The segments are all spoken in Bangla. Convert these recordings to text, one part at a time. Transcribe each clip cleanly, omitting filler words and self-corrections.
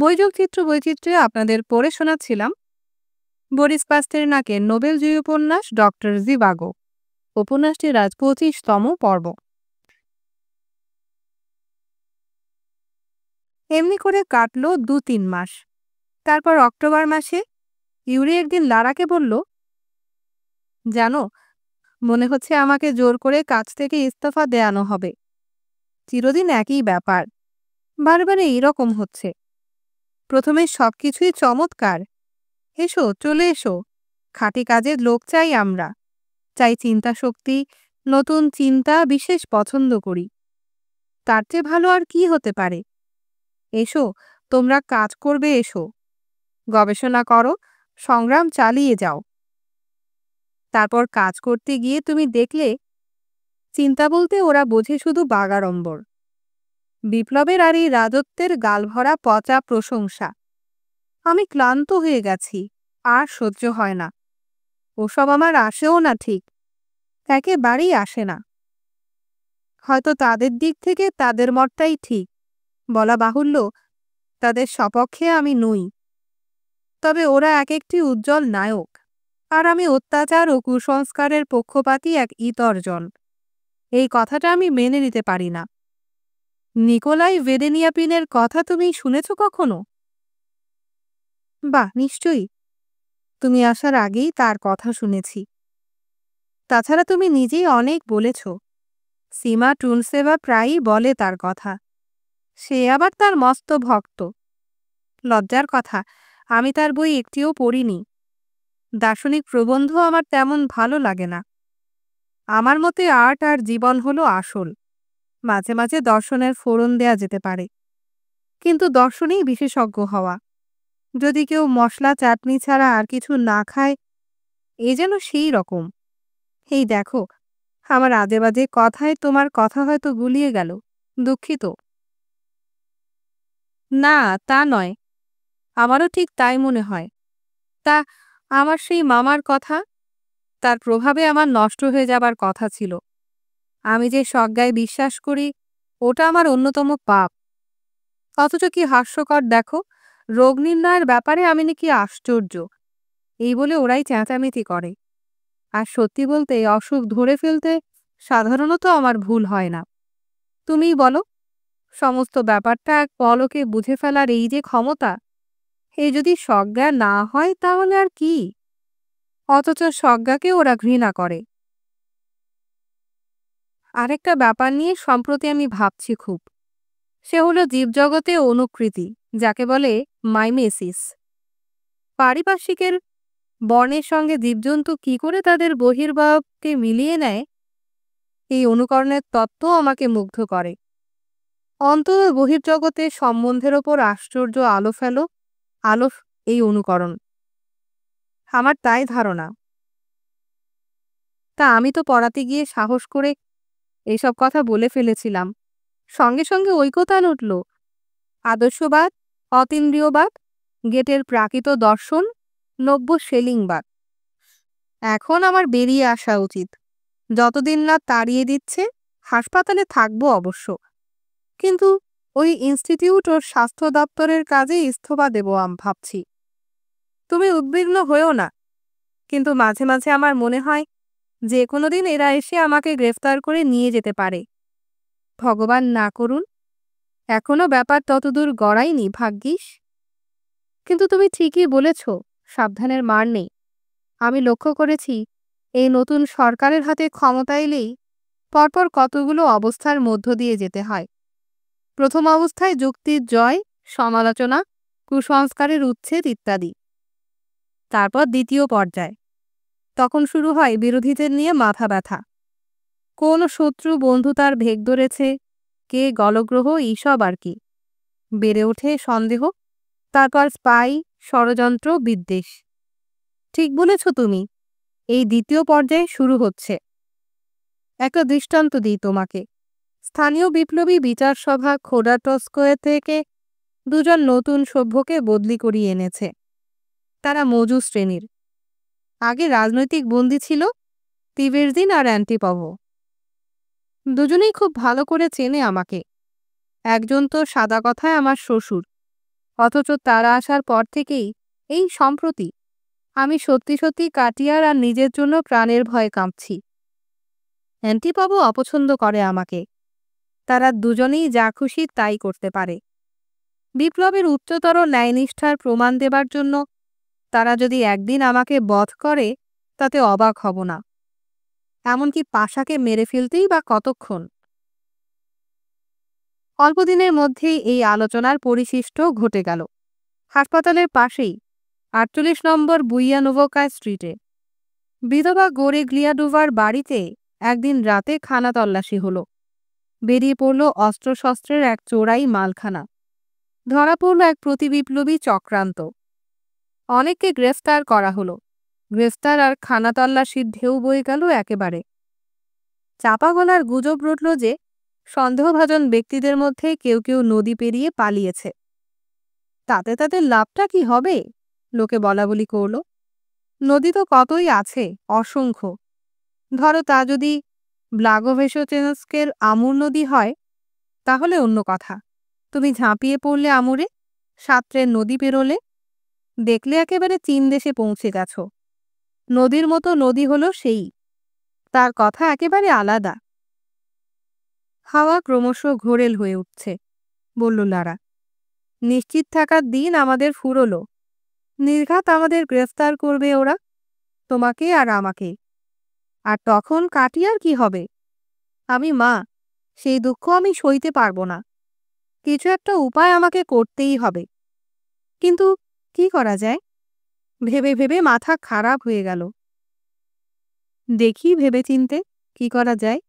বৈযোগচিত্র বৈচিত্র্যে আপনাদের পড়ে শোনাচ্ছিলাম বরিস পাস্তেরনাকের নোবেলজয়ী উপন্যাস ডক্টর জিভাগো। উপন্যাসটির আজ 25তম পর্ব। এমনি করে কাটল 2-3 মাস। তারপর অক্টোবর মাসে ইউরি একদিন লারাকে বলল, জানো, মনে হচ্ছে আমাকে জোর করে কাজ থেকে ইস্তফা দেয়ানো হবে। চিরদিন একই ব্যাপার, বারবার এইরকম হচ্ছে। প্রথমে সবকিছুই চমৎকার, এসো চলে এসো, খাঁটি কাজের লোক চাই আমরা, চাই চিন্তা শক্তি, নতুন চিন্তা, বিশেষ পছন্দ করি। তার চেয়ে ভালো আর কি হতে পারে? এসো, তোমরা কাজ করবে, এসো, গবেষণা করো, সংগ্রাম চালিয়ে যাও। তারপর কাজ করতে গিয়ে তুমি দেখলে চিন্তা বলতে ওরা বোঝে শুধু বাগাড়ম্বর, বিপ্লবের আর এই রাজত্বের গালভরা পচা প্রশংসা। আমি ক্লান্ত হয়ে গেছি, আর সহ্য হয় না। ওসব আমার আসেও না, ঠিক একেবারেই আসে না। হয়তো তাদের দিক থেকে তাদের মতটাই ঠিক, বলা বাহুল্য, তাদের সপক্ষে আমি নই। তবে ওরা এক একটি উজ্জ্বল নায়ক, আর আমি অত্যাচার ও কুসংস্কারের পক্ষপাতী এক ইতরজন। এই কথাটা আমি মেনে নিতে পারি না। নিকোলাই ভেদেনিয়াপিনের কথা তুমি শুনেছ কখনো? বাহ, নিশ্চয়ই। তুমি আসার আগেই তার কথা শুনেছি। তাছাড়া তুমি নিজেই অনেক বলেছ। সীমা টুনসেভা প্রায়ই বলে তার কথা। সে আবার তার মস্ত ভক্ত। লজ্জার কথা, আমি তার বই একটিও পড়িনি। দার্শনিক প্রবন্ধ আমার তেমন ভালো লাগে না। আমার মতে আর্ট আর জীবন হলো আসল। মাঝে মাঝে দর্শনের ফোড়ন দেয়া যেতে পারে, কিন্তু দর্শনেই বিশেষজ্ঞ হওয়া। যদি কেউ মশলা চাটনি ছাড়া আর কিছু না খায়, এ যেন সেই রকম। এই দেখো, আমার আজেবাজে কথায় তোমার কথা হয়তো গুলিয়ে গেল, দুঃখিত। না, তা নয়, আমারও ঠিক তাই মনে হয়। তা আমার সেই মামার কথা, তার প্রভাবে আমার নষ্ট হয়ে যাবার কথা ছিল। আমি যে সজ্ঞায় বিশ্বাস করি, ওটা আমার অন্যতম পাপ। অথচ কি হাস্যকর দেখো, রোগ নির্ণয়ের ব্যাপারে আমি নাকি আশ্চর্য, এই বলে ওরাই চেঁচামেচি করে। আর সত্যি বলতে অসুখ ধরে ফেলতে সাধারণত আমার ভুল হয় না। তুমিই বলো, সমস্ত ব্যাপারটা এক পলকে বুঝে ফেলার এই যে ক্ষমতা, এই যদি সজ্ঞা না হয় তাহলে আর কি? অথচ সজ্ঞাকে ওরা ঘৃণা করে। আরেকটা ব্যাপার নিয়ে সম্প্রতি আমি ভাবছি খুব। সে হলো জীবজগতে অনুকৃতি, যাকে বলে মাইমেসিস। পারিপার্শ্বিকের বর্ণের সঙ্গে জীবজন্তু কি করে তাদের বহির্ভাবকে মিলিয়ে নেয়, এই অনুকরণের তত্ত্ব আমাকে মুগ্ধ করে। অন্তত বহির্জগতের সম্বন্ধের ওপর আশ্চর্য আলো এই অনুকরণ। আমার তাই ধারণা। তা আমি তো পড়াতে গিয়ে সাহস করে এইসব কথা বলে ফেলেছিলাম। সঙ্গে সঙ্গে ঐকতান উঠল। আদর্শবাদ, অতীন্দ্রিয়বাদ, গেটের প্রাকৃত দর্শন, নব্য শেলিংবাদ। এখন আমার বেরিয়ে আসা উচিত। যতদিন না তাড়িয়ে দিচ্ছে, হাসপাতালে থাকবো অবশ্য, কিন্তু ওই ইনস্টিটিউট ও স্বাস্থ্য দপ্তরের কাজে ইস্তফা দেব ভাবছি। তুমি উদ্বিগ্ন হয়েও না, কিন্তু মাঝে মাঝে আমার মনে হয় যে কোনো দিন এরা এসে আমাকে গ্রেফতার করে নিয়ে যেতে পারে। ভগবান না করুন, এখনো ব্যাপার ততদূর গড়ায়নি ভাগ্যিস। কিন্তু তুমি ঠিকই বলেছ, সাবধানের মার নেই। আমি লক্ষ্য করেছি, এই নতুন সরকারের হাতে ক্ষমতা এলেই পরপর কতগুলো অবস্থার মধ্য দিয়ে যেতে হয়। প্রথম অবস্থায় যুক্তির জয়, সমালোচনা, কুসংস্কারের উচ্ছেদ ইত্যাদি। তারপর দ্বিতীয় পর্যায়, তখন শুরু হয় বিরোধীদের নিয়ে মাথা ব্যথা। কোন শত্রু বন্ধু তার ভেগ ধরেছে, কে গলগ্রহ, এইসব আর কি। বেড়ে ওঠে সন্দেহ, তারপর স্পাই, ষড়যন্ত্র, বিদ্বেষ। ঠিক বলেছ তুমি, এই দ্বিতীয় পর্যায়ে শুরু হচ্ছে। একটা দৃষ্টান্ত দিই তোমাকে। স্থানীয় বিপ্লবী বিচার সভা খোডাটস্কোয়ে থেকে দুজন নতুন সভ্যকে বদলি করিয়ে এনেছে। তারা মজু শ্রেণীর। আগে রাজনৈতিক বন্দী ছিল তিবেরজিন আর অ্যান্টিপভ। দুজনেই খুব ভালো করে চেনে আমাকে। একজন তো সাদা কথায় আমার শ্বশুর, অথচ তারা আসার পর থেকেই এই সম্প্রতি আমি সত্যি সত্যি কাটিয়ার আর নিজের জন্য প্রাণের ভয়ে কাঁপছি। অ্যান্টিবাবু অপছন্দ করে আমাকে। তারা দুজনেই যা খুশি তাই করতে পারে। বিপ্লবের উচ্চতর ন্যায়নিষ্ঠার প্রমাণ দেবার জন্য তারা যদি একদিন আমাকে বধ করে তাতে অবাক হব না। এমনকি পাশাকে মেরে ফেলতেই বা কতক্ষণ। অল্পদিনের মধ্যেই এই আলোচনার পরিশিষ্ট ঘটে গেল হাসপাতালের পাশেই ৪৮ নম্বর বুইয়ানোভোকা স্ট্রিটে বিধবা গোরেগ্লিয়াডোভার বাড়িতে একদিন রাতে খানা তল্লাশি হলো। বেরিয়ে পড়ল অস্ত্রশস্ত্রের এক চোরাই মালখানা। ধরা পড়ল এক প্রতিবিপ্লবী চক্রান্ত। অনেককে গ্রেফতার করা হলো। গ্রেফতার আর খানা তল্লাশির ঢেউ বয়ে গেল একেবারে। চাপা গলার গুজব রটল যে সন্দেহভাজন ব্যক্তিদের মধ্যে কেউ কেউ নদী পেরিয়ে পালিয়েছে। তাতে তাদের লাভটা কি হবে? লোকে বলাবলি করল। নদী তো কতই আছে, অসংখ্য। ধরো তা যদি ব্লাগোভেশচেনস্কের আমুর নদী হয় তাহলে অন্য কথা। তুমি ঝাঁপিয়ে পড়লে আমুরে, সাঁতরে নদী পেরোলে, দেখলে একেবারে চীন দেশে পৌঁছে গেছ। নদীর মতো নদী হলো সেই, তার কথা একেবারে আলাদা। হাওয়া ক্রমশ ঘোরেল হয়ে উঠছে, বলল লারা। নিশ্চিত থাকার দিন আমাদের ফুরলো। নির্ঘাত আমাদের গ্রেফতার করবে ওরা, তোমাকে আর আমাকে। আর তখন কাটিয়ার কি হবে? আমি মা, সেই দুঃখ আমি সইতে পারবো না। কিছু একটা উপায় আমাকে করতেই হবে। কিন্তু কি করা যায়? ভেবে ভেবে মাথা খারাপ হয়ে গেল। দেখি ভেবেচিন্তে কি করা যায়।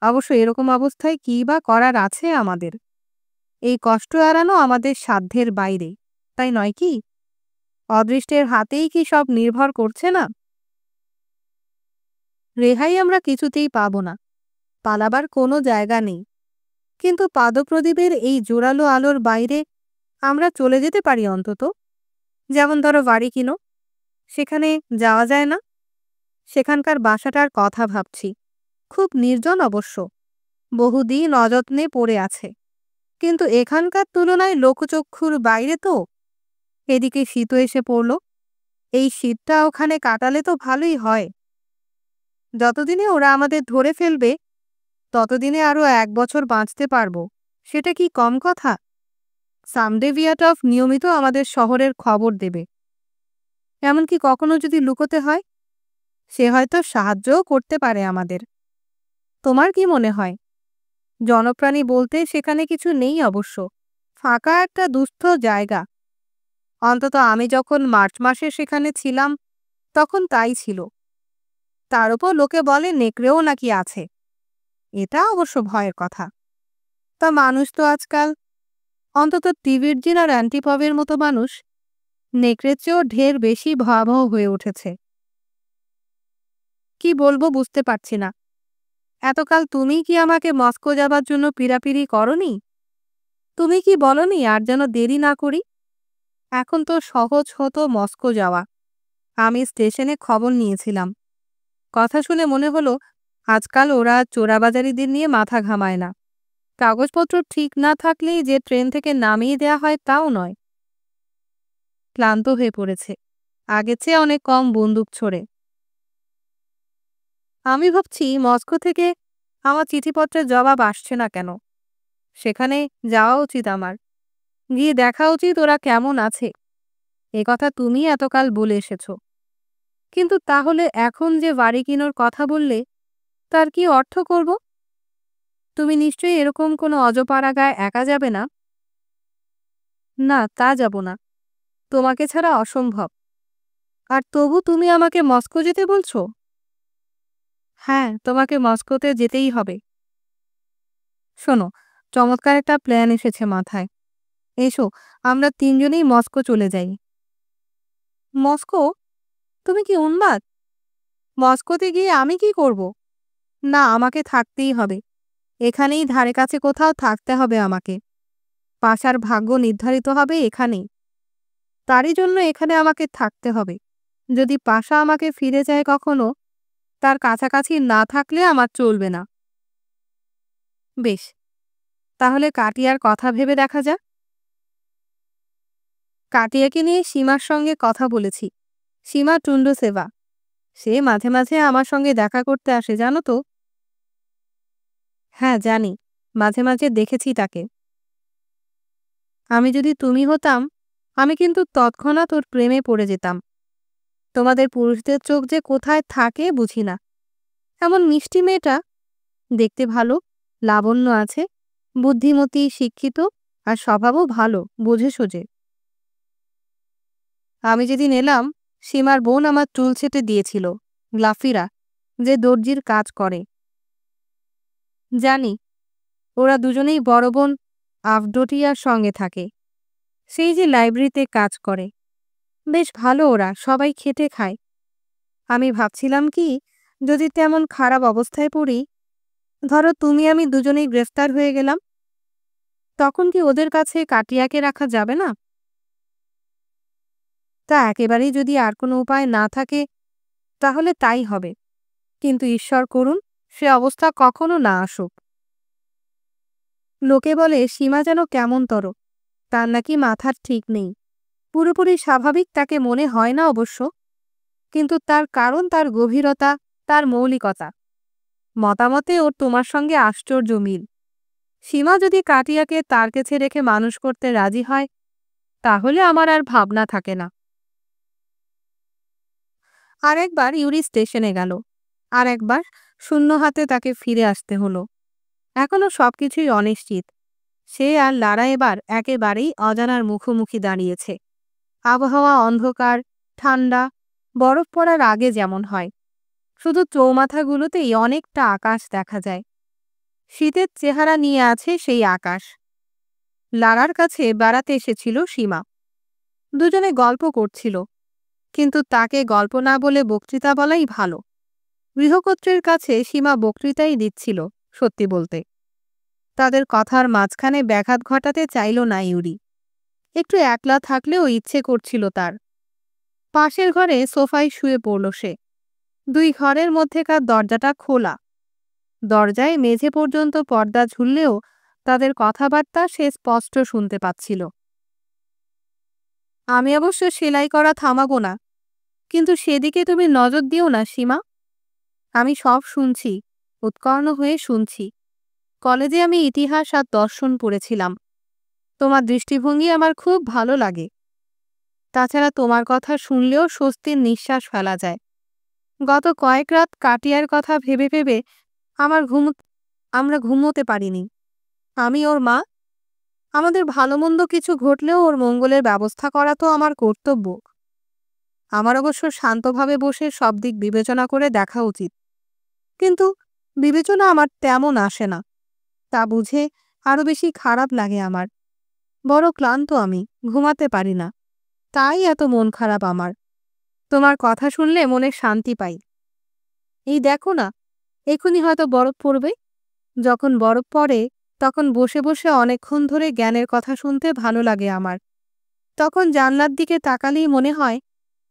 অবশ্য এরকম অবস্থায় কী বা করার আছে আমাদের? এই কষ্ট এড়ানো আমাদের সাধ্যের বাইরে, তাই নয় কি? অদৃষ্টের হাতেই কি সব নির্ভর করছে না? রেহাই আমরা কিছুতেই পাব না, পালাবার কোনো জায়গা নেই। কিন্তু পাদপ্রদীপের এই জোরালো আলোর বাইরে আমরা চলে যেতে পারি অন্তত। যেমন ধরো বাড়ি কিনো, সেখানে যাওয়া যায় না? সেখানকার বাসাটার কথা ভাবছি। খুব নির্জন অবশ্য, বহুদিন অযত্নে পড়ে আছে, কিন্তু এখানকার তুলনায় লোকচক্ষুর বাইরে তো। এদিকে শীতও এসে পড়ল। এই শীতটা ওখানে কাটালে তো ভালোই হয়। যতদিনে ওরা আমাদের ধরে ফেলবে ততদিনে আরও ১ বছর বাঁচতে পারবো, সেটা কি কম কথা? সামডেভিয়াটভ নিয়মিত আমাদের শহরের খবর দেবে। এমনকি কখনো যদি লুকোতে হয়, সে হয়তো সাহায্যও করতে পারে আমাদের। তোমার কি মনে হয়? জনপ্রাণী বলতে সেখানে কিছু নেই অবশ্য, ফাঁকা একটা দুস্থ জায়গা। অন্তত আমি যখন মার্চ মাসে সেখানে ছিলাম তখন তাই ছিল। তার উপর লোকে বলে নেকড়েও নাকি আছে। এটা অবশ্য ভয়ের কথা। তা মানুষ তো আজকাল, অন্তত টিভির্জিন আর অ্যান্টিপভের মতো মানুষ, নেকড়ের চেয়েও ঢের বেশি ভয়াবহ হয়ে উঠেছে। কি বলবো বুঝতে পারছি না। এতকাল তুমি কি আমাকে মস্কো যাবার জন্য পীড়াপিড়ি করনি? তুমি কি বলনি আর যেন দেরি না করি? এখন তো সহজ হতো মস্কো যাওয়া। আমি স্টেশনে খবর নিয়েছিলাম। কথা শুনে মনে হলো আজকাল ওরা চোরাবাজারিদের নিয়ে মাথা ঘামায় না। কাগজপত্র ঠিক না থাকলেই যে ট্রেন থেকে নামিয়ে দেয়া হয় তাও নয়। ক্লান্ত হয়ে পড়েছে, আগের চেয়ে অনেক কম বন্দুক ছোড়ে। আমি ভাবছি মস্কো থেকে আমার চিঠিপত্রের জবাব আসছে না কেন। সেখানে যাওয়া উচিত আমার, গিয়ে দেখা উচিত ওরা কেমন আছে। এ কথা তুমি এতকাল বলে এসেছ। কিন্তু তাহলে এখন যে বাড়ি কিনোর কথা বললে, তার কি অর্থ করব? তুমি নিশ্চয়ই এরকম কোনো অজপাড়াগায় একা যাবে না? না, তা যাব না। তোমাকে ছাড়া অসম্ভব। আর তবু তুমি আমাকে মস্কো যেতে বলছো? হ্যাঁ, তোমাকে মস্কোতে যেতেই হবে। শোনো, চমৎকার একটা প্ল্যান এসেছে মাথায়। এসো, আমরা তিনজনেই মস্কো চলে যাই। মস্কো? তুমি কি উন্মাদ? মস্কোতে গিয়ে আমি কি করব? না, আমাকে থাকতেই হবে। এখানেই ধারে কাছে কোথাও থাকতে হবে আমাকে। পাশার ভাগ্য নির্ধারিত হবে এখানেই। তারই জন্য এখানে আমাকে থাকতে হবে। যদি পাশা আমাকে ফিরে যায় কখনো, তার কাছাকাছি না থাকলে আমার চলবে না। বেশ, তাহলে কাটিয়ার কথা ভেবে দেখা যাক। কাটিয়াকে নিয়ে সীমার সঙ্গে কথা বলেছি। সীমা টুন্ডুসেভা। সে মাঝে মাঝে আমার সঙ্গে দেখা করতে আসে, জানো তো? হ্যাঁ, জানি। মাঝে মাঝে দেখেছি তাকে। আমি যদি তুমি হতাম, আমি কিন্তু তৎক্ষণাৎ ওর প্রেমে পড়ে যেতাম। তোমাদের পুরুষদের চোখ যে কোথায় থাকে বুঝি না। এমন মিষ্টি মেয়েটা, দেখতে ভালো, লাবণ্য আছে, বুদ্ধিমতী, শিক্ষিত, আর স্বভাবও ভালো, বোঝে সোজে। আমি যেদিন এলাম, সীমার বোন আমার চুল ছেঁটে দিয়েছিল, গ্লাফিরা, যে দর্জির কাজ করে। জানি, ওরা দুজনেই বড় বোন আফডোটিয়ার সঙ্গে থাকে, সেই যে লাইব্রেরিতে কাজ করে। বেশ ভালো, ওরা সবাই খেটে খায়। আমি ভাবছিলাম কি, যদি তেমন খারাপ অবস্থায় পড়ি, ধরো তুমি আমি দুজনেই গ্রেফতার হয়ে গেলাম, তখন কি ওদের কাছে কাটিয়াকে রাখা যাবে না? তা একেবারেই যদি আর কোনো উপায় না থাকে, তাহলে তাই হবে। কিন্তু ঈশ্বর করুন সে অবস্থা কখনো না আসুক। লোকে বলে সীমা যেন কেমনতর, তার নাকি মাথার ঠিক নেই। পুরোপুরি স্বাভাবিক তাকে মনে হয় না অবশ্য, কিন্তু তার কারণ তার গভীরতা, তার মৌলিকতা। মতামতে ওর তোমার সঙ্গে আশ্চর্য মিল। সীমা যদি কাটিয়াকে তার কাছে রেখে মানুষ করতে রাজি হয়, তাহলে আমার আর ভাবনা থাকে না। আর একবার ইউরি স্টেশনে গেল, আর একবার শূন্য হাতে তাকে ফিরে আসতে হলো। এখনো সবকিছুই অনিশ্চিত। সে আর লারা এবার একেবারেই অজানার মুখোমুখি দাঁড়িয়েছে। আবহাওয়া অন্ধকার, ঠান্ডা, বরফ পড়ার আগে যেমন হয়। শুধু চৌমাথাগুলোতেই অনেকটা আকাশ দেখা যায়। শীতের চেহারা নিয়ে আছে সেই আকাশ। লারার কাছে বেড়াতে এসেছিল সীমা। দুজনে গল্প করছিল, কিন্তু তাকে গল্প না বলে বক্তৃতা বলাই ভালো। গৃহকর্ত্রীর কাছে সীমা বক্তৃতাই দিচ্ছিল, সত্যি বলতে। তাদের কথার মাঝখানে ব্যাঘাত ঘটাতে চাইল না ইউরি। একটু একলা থাকলেও ইচ্ছে করছিল তার। পাশের ঘরে সোফায় শুয়ে পড়ল সে। দুই ঘরের মধ্যেকার দরজাটা খোলা। দরজায় মেঝে পর্যন্ত পর্দা ঝুললেও তাদের কথাবার্তা সে স্পষ্ট শুনতে পাচ্ছিল। আমি অবশ্য সেলাই করা থামাবো না, কিন্তু সেদিকে তুমি নজর দিও না সীমা। আমি সব শুনছি, উৎকর্ণ হয়ে শুনছি। কলেজে আমি ইতিহাস আর দর্শন পড়েছিলাম। তোমার দৃষ্টিভঙ্গি আমার খুব ভালো লাগে। তাছাড়া তোমার কথা শুনলেও স্বস্তির নিঃশ্বাস ফেলা যায়। গত কয়েক রাত কাটিয়ার কথা ভেবে ভেবে আমরা ঘুমোতে পারিনি। আমি ওর মা। আমাদের ভালো মন্দ কিছু ঘটলেও ওর মঙ্গলের ব্যবস্থা করা তো আমার কর্তব্য। আমার অবশ্য শান্তভাবে বসে সব দিক বিবেচনা করে দেখা উচিত, কিন্তু বিবেচনা আমার তেমন আসে না। তা বুঝে আরো বেশি খারাপ লাগে আমার। বড় ক্লান্ত আমি, ঘুমাতে পারি না। তাই এত মন খারাপ আমার। তোমার কথা শুনলে মনে শান্তি পাই। এই দেখো না, এখনই হয়তো বরফ পড়বে। যখন বরফ পড়ে, তখন বসে বসে অনেকক্ষণ ধরে জ্ঞানের কথা শুনতে ভালো লাগে আমার। তখন জানলার দিকে তাকালেই মনে হয়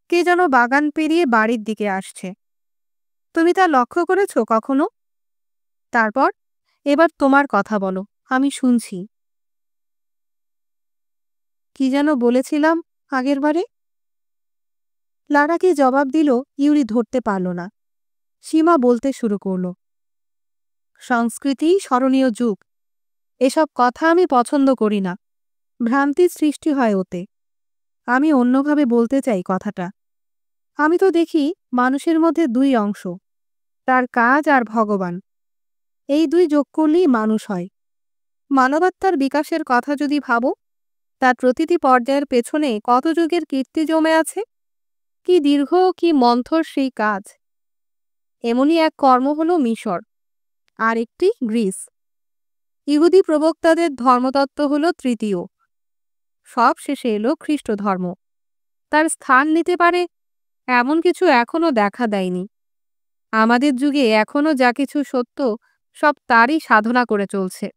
কে যেন বাগান পেরিয়ে বাড়ির দিকে আসছে। তুমি তা লক্ষ্য করেছ কখনো? তারপর এবার তোমার কথা বলো, আমি শুনছি। কি যেন বলেছিলাম আগেরবারে? লারা কি জবাব দিল ইউরি ধরতে পারল না। সীমা বলতে শুরু করল, সংস্কৃতি স্মরণীয় যুগ, এসব কথা আমি পছন্দ করি না। ভ্রান্তির সৃষ্টি হয় ওতে। আমি অন্যভাবে বলতে চাই কথাটা। আমি তো দেখি মানুষের মধ্যে দুই অংশ, তার কাজ আর ভগবান। এই দুই যোগ করলেই মানুষ হয়। মানবাত্মার বিকাশের কথা যদি ভাবো, তার প্রতিটি পর্যায়ের পেছনে কত যুগের কীর্তি জমে আছে, কি দীর্ঘ, কি মন্থর সেই কাজ। এমনই এক কর্ম হলো মিশর, আর একটি গ্রিস। ইহুদি প্রবক্তাদের ধর্মতত্ত্ব হলো তৃতীয়। সব শেষে এলো খ্রিস্ট ধর্ম। তার স্থান নিতে পারে এমন কিছু এখনো দেখা দেয়নি। আমাদের যুগে এখনো যা কিছু সত্য, সব তারই সাধনা করে চলছে।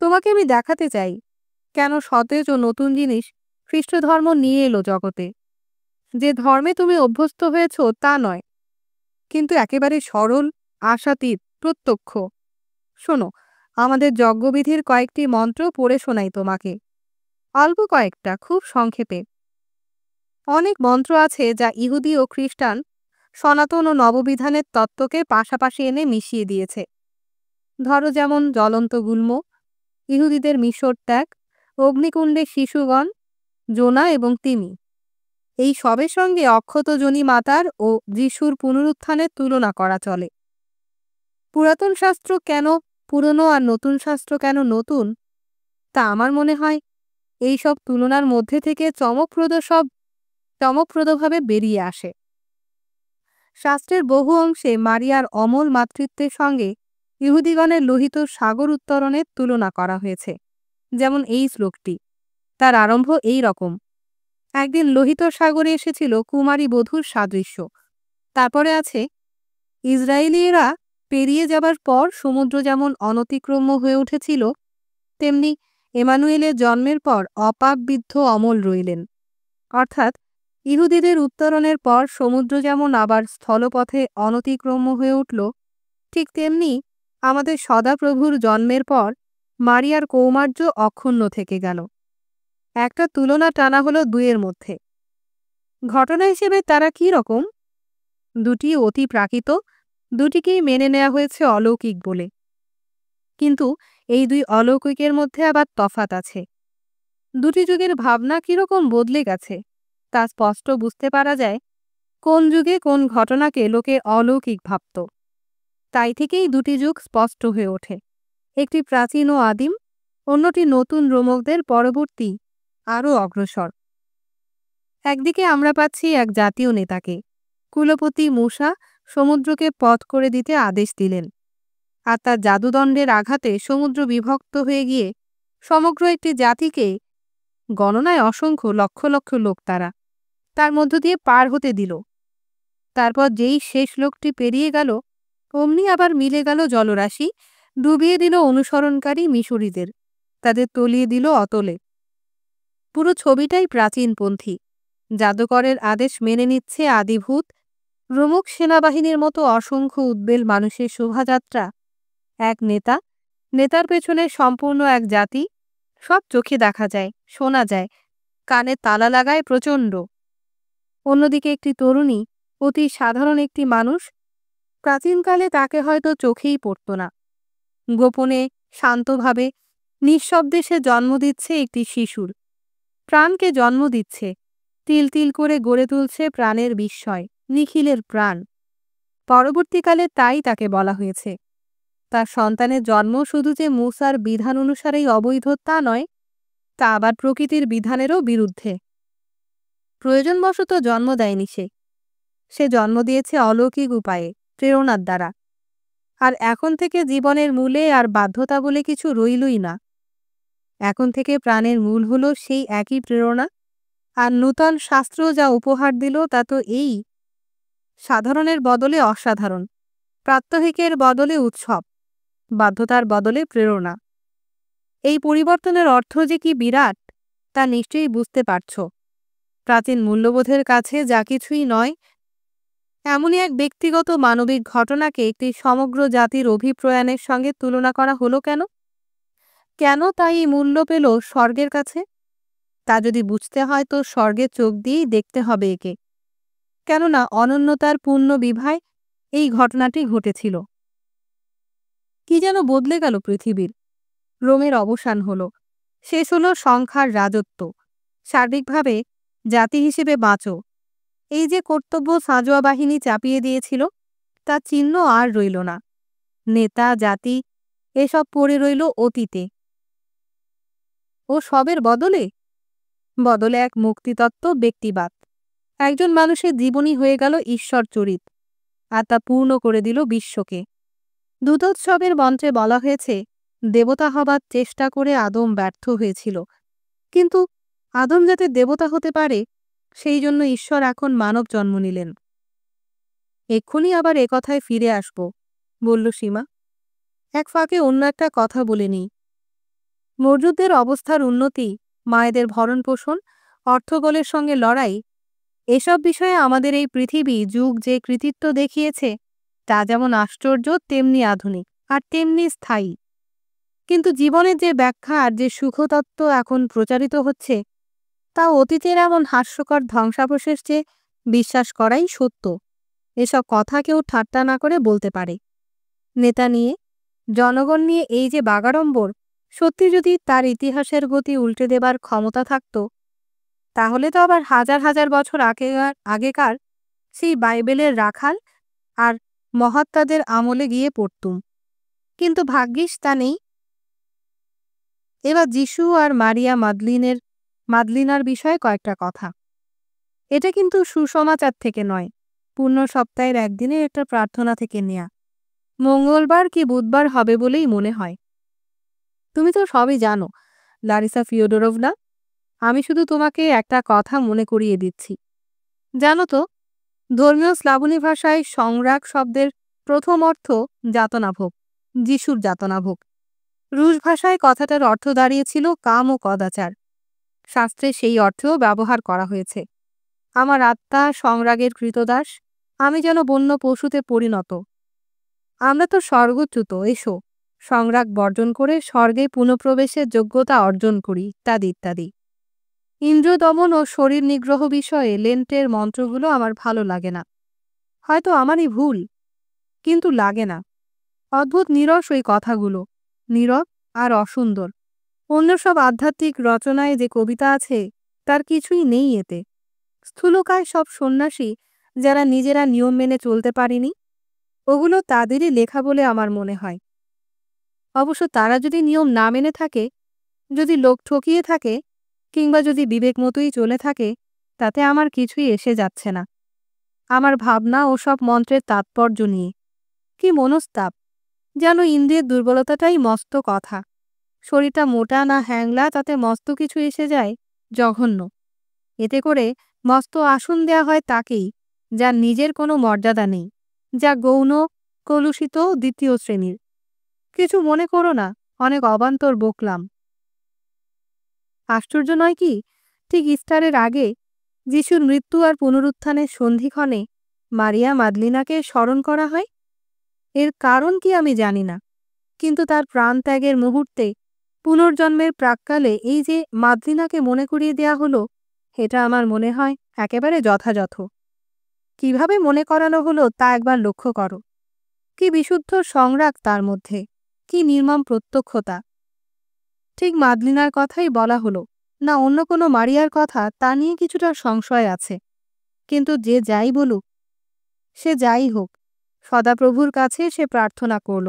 তোমাকে আমি দেখাতে চাই কেন সতেজ ও নতুন জিনিস খ্রিস্ট ধর্ম নিয়ে এলো জগতে। যে ধর্মে তুমি অভ্যস্ত হয়েছ তা নয়, কিন্তু একেবারে সরল, আশাতীত, প্রত্যক্ষ। শোনো, আমাদের যজ্ঞবিধির কয়েকটি মন্ত্র পড়ে শোনাই তোমাকে। অল্প কয়েকটা, খুব সংক্ষেপে। অনেক মন্ত্র আছে যা ইহুদি ও খ্রিস্টান সনাতন ও নববিধানের তত্ত্বকে পাশাপাশি এনে মিশিয়ে দিয়েছে। ধরো যেমন জ্বলন্ত গুল্ম, ইহুদিদের মিশর ত্যাগ, অগ্নিকুণ্ডে শিশুগণ, জোনা এবং তিমি। এই সবের সঙ্গে অক্ষত যোনি মাতার ও যিশুর পুনরুত্থানের তুলনা করা চলে। পুরাতন শাস্ত্র কেন পুরনো আর নতুন শাস্ত্র কেন নতুন, তা আমার মনে হয় এই সব তুলনার মধ্যে থেকে চমকপ্রদভাবে বেরিয়ে আসে। শাস্ত্রের বহু অংশে মারিয়ার অমল মাতৃত্বের সঙ্গে ইহুদিগণের লোহিত সাগর উত্তরণের তুলনা করা হয়েছে। যেমন এই শ্লোকটি, তার আরম্ভ এই রকম: একদিন লোহিত সাগরে এসেছিল কুমারী বধূর সাদৃশ্য। তারপরে আছে, ইসরায়েলীয়রা পেরিয়ে যাবার পর সমুদ্র যেমন অনতিক্রম্য হয়ে উঠেছিল, তেমনি এমানুয়েলের জন্মের পর অপাপবিদ্ধ অমল রইলেন। অর্থাৎ ইহুদিদের উত্তরণের পর সমুদ্র যেমন আবার স্থলপথে অনতিক্রম্য হয়ে উঠল, ঠিক তেমনি আমাদের সদাপ্রভুর জন্মের পর মারিয়ার কৌমার্য অক্ষুণ্ণ থেকে গেল। একটা তুলনা টানা হলো দুয়ের মধ্যে। ঘটনা হিসেবে তারা কি রকম? দুটি অতি প্রাকৃত, দুটিকেই মেনে নেওয়া হয়েছে অলৌকিক বলে। কিন্তু এই দুই অলৌকিকের মধ্যে আবার তফাৎ আছে। দুটি যুগের ভাবনা কিরকম বদলে গেছে তা স্পষ্ট বুঝতে পারা যায় কোন যুগে কোন ঘটনাকে লোকে অলৌকিক ভাবত। তাই থেকেই দুটি যুগ স্পষ্ট হয়ে ওঠে, একটি প্রাচীন ও আদিম, অন্যটি নতুন রোমকদের পরবর্তী আরও অগ্রসর। একদিকে আমরা পাচ্ছি এক জাতীয় নেতাকে, কুলপতি মূসা সমুদ্রকে পথ করে দিতে আদেশ দিলেন, আর তার জাদুদণ্ডের আঘাতে সমুদ্র বিভক্ত হয়ে গিয়ে সমগ্র একটি জাতিকে, গণনায় অসংখ্য লক্ষ লক্ষ লোক তার মধ্য দিয়ে পার হতে দিল। তারপর যেই শেষ লোকটি পেরিয়ে গেল, অমনি আবার মিলে গেল জলরাশি, ডুবিয়ে দিল অনুসরণকারী মিশরীদের, তাদের তলিয়ে দিল অতলে। পুরো ছবিটাই প্রাচীনপন্থী। জাদুকরের আদেশ মেনে নিচ্ছে আদিভূত রোমক সেনাবাহিনীর মতো অসংখ্য উদ্বেল মানুষের শোভাযাত্রা, এক নেতা, নেতার পেছনে সম্পূর্ণ এক জাতি, সব চোখে দেখা যায়, শোনা যায়, কানে তালা লাগায় প্রচণ্ড। অন্যদিকে একটি তরুণী, অতি সাধারণ একটি মানুষ, প্রাচীনকালে তাকে হয়তো চোখেই পড়ত না। গোপনে, শান্তভাবে, নিঃশব্দে সে জন্ম দিচ্ছে একটি শিশুর, প্রাণকে জন্ম দিচ্ছে, তিল তিল করে গড়ে তুলছে প্রাণের বিস্ময়, নিখিলের প্রাণ। পরবর্তীকালে তাই তাকে বলা হয়েছে। তার সন্তানের জন্ম শুধু যে মূসার বিধান অনুসারেই অবৈধ তা নয়, তা আবার প্রকৃতির বিধানেরও বিরুদ্ধে। প্রয়োজনবশত জন্ম দেয়নি সে জন্ম দিয়েছে অলৌকিক উপায়ে, প্রেরণার দ্বারা। আর এখন থেকে জীবনের মূলে আর বাধ্যতা বলে কিছু রইলই না। এখন থেকে প্রাণের মূল হলো সেই একই প্রেরণা। আর নূতন শাস্ত্র যা উপহার দিল তা তো এই, সাধারণের বদলে অসাধারণ, প্রাত্যহিকের বদলে উৎসব, বাধ্যতার বদলে প্রেরণা। এই পরিবর্তনের অর্থ যে কি বিরাট তা নিশ্চয়ই বুঝতে পারছ। প্রাচীন মূল্যবোধের কাছে যা কিছুই নয়, এমনই এক ব্যক্তিগত মানবিক ঘটনাকে একটি সমগ্র জাতির অভিপ্রয়াণের সঙ্গে তুলনা করা হলো কেন? কেন তাই এই মূল্য পেল স্বর্গের কাছে? তা যদি বুঝতে হয় তো স্বর্গের চোখ দিয়েই দেখতে হবে একে। কেননা অনন্যতার পূর্ণ বিভায় এই ঘটনাটি ঘটেছিল। কি যেন বদলে গেল পৃথিবীর। রোমের অবসান হলো, শেষ হলো সংখ্যার রাজত্ব। সার্বিকভাবে জাতি হিসেবে বাঁচো, এই যে কর্তব্য সাঁজোয়া বাহিনী চাপিয়ে দিয়েছিল, তার চিহ্ন আর রইল না। নেতা, জাতি এসব পড়ে রইল অতীতে। ও সবের বদলে বদলে এক মুক্তিতত্ত্ব, ব্যক্তিবাদ। একজন মানুষের জীবনী হয়ে গেল ঈশ্বর চরিত, আর তা পূর্ণ করে দিল বিশ্বকে। দূতোৎসবের মন্ত্রে বলা হয়েছে, দেবতা হবার চেষ্টা করে আদম ব্যর্থ হয়েছিল, কিন্তু আদম যাতে দেবতা হতে পারে সেই জন্য ঈশ্বর এখন মানব জন্ম নিলেন। এক্ষুনি আবার কথায় ফিরে আসব, বলল সীমা। এক ফাঁকে অন্য একটা কথা বলে নিই। মৌর্যদের অবস্থার উন্নতি, মায়েদের ভরণ পোষণ, অর্থবলের সঙ্গে লড়াই, এসব বিষয়ে আমাদের এই পৃথিবী যুগ যে কৃতিত্ব দেখিয়েছে তা যেমন আশ্চর্য তেমনি আধুনিক আর তেমনি স্থায়ী। কিন্তু জীবনের যে ব্যাখ্যা আর যে সুখতত্ত্ব এখন প্রচারিত হচ্ছে, তা অতীতের এমন হাস্যকর ধ্বংসাবশেষ যে বিশ্বাস করাই সত্য। এসব কথা কেউ ঠাট্টা না করে বলতে পারে। নেতা নিয়ে, জনগণ নিয়ে এই যে বাগাড়ম্বর, সত্যি যদি তার ইতিহাসের গতি উল্টে দেবার ক্ষমতা থাকত, তাহলে তো আবার হাজার হাজার বছর আগেকার সেই বাইবেলের রাখাল আর মহাত্মাদের আমলে গিয়ে পড়তুম। কিন্তু ভাগ্যিস তা নেই। এবার যিশু আর মারিয়া মাদলিনার বিষয়ে কয়েকটা কথা। এটা কিন্তু সুসমাচার থেকে নয়, পূর্ণ সপ্তাহের একদিনের একটা প্রার্থনা থেকে নেয়া। মঙ্গলবার কি বুধবার হবে বলেই মনে হয়। তুমি তো সবই জানো লারিসা ফিওডোরভনা। আমি শুধু তোমাকে একটা কথা মনে করিয়ে দিচ্ছি। জানো তো, ধর্মীয় স্লাভনী ভাষায় সংরাগ শব্দের প্রথম অর্থ যাতনাভোগ, যিশুর যাতনাভোগ। রুশ ভাষায় কথাটার অর্থ দাঁড়িয়েছিল কাম ও কদাচার। শাস্ত্রে সেই অর্থেও ব্যবহার করা হয়েছে। আমার আত্মা সংরাগের কৃতদাস, আমি যেন বন্য পশুতে পরিণত। আমরা তো স্বর্গচ্যুত, এসো সংরাগ বর্জন করে স্বর্গে পুনঃপ্রবেশের যোগ্যতা অর্জন করি, ইত্যাদি ইত্যাদি। ইন্দ্র দমন ও শরীর নিগ্রহ বিষয়ে লেন্টের মন্ত্রগুলো আমার ভালো লাগে না। হয়তো আমারই ভুল, কিন্তু লাগে না। অদ্ভুত নীরস ওই কথাগুলো, নীরব আর অসুন্দর। অন্য সব আধ্যাত্মিক রচনায় যে কবিতা আছে তার কিছুই নেই এতে। স্থূলকায় সব সন্ন্যাসী যারা নিজেরা নিয়ম মেনে চলতে পারেনি, ওগুলো তাদেরই লেখা বলে আমার মনে হয়। অবশ্য তারা যদি নিয়ম না মেনে থাকে, যদি লোক ঠকিয়ে থাকে, কিংবা যদি বিবেক মতোই চলে থাকে, তাতে আমার কিছুই এসে যাচ্ছে না। আমার ভাবনা ওসব মন্ত্রের তাৎপর্য নিয়ে কি মনস্তাপ! যেন ইন্দ্রিয়ের দুর্বলতাটাই মস্ত কথা। শরীরটা মোটা না হ্যাংলা, তাতে মস্ত কিছু এসে যায়, জঘন্য। এতে করে মস্ত আসন দেয়া হয় তাকেই, যার নিজের কোনো মর্যাদা নেই, যা গৌণ, কলুষিত, দ্বিতীয় শ্রেণীর। কিছু মনে করো না, অনেক অবান্তর বকলাম। আশ্চর্য নয় কি, ঠিক ইস্টারের আগে, যিশুর মৃত্যু আর পুনরুত্থানের সন্ধিক্ষণে মারিয়া মাদলিনাকে স্মরণ করা হয়। এর কারণ কি আমি জানি না, কিন্তু তার প্রাণত্যাগের মুহূর্তে, পুনর্জন্মের প্রাক্কালে এই যে মাদলিনাকে মনে করিয়ে দেয়া হলো, এটা আমার মনে হয় একেবারে যথাযথ। কিভাবে মনে করানো হলো তা একবার লক্ষ্য করো। কি বিশুদ্ধ সংরাগ তার মধ্যে, কি নির্মম প্রত্যক্ষতা! ঠিক মাদলিনার কথাই বলা হলো না অন্য কোনো মারিয়ার কথা, তা নিয়ে কিছুটা সংশয় আছে। কিন্তু যে যাই বলুক, সে যাই হোক, সদাপ্রভুর কাছে সে প্রার্থনা করল,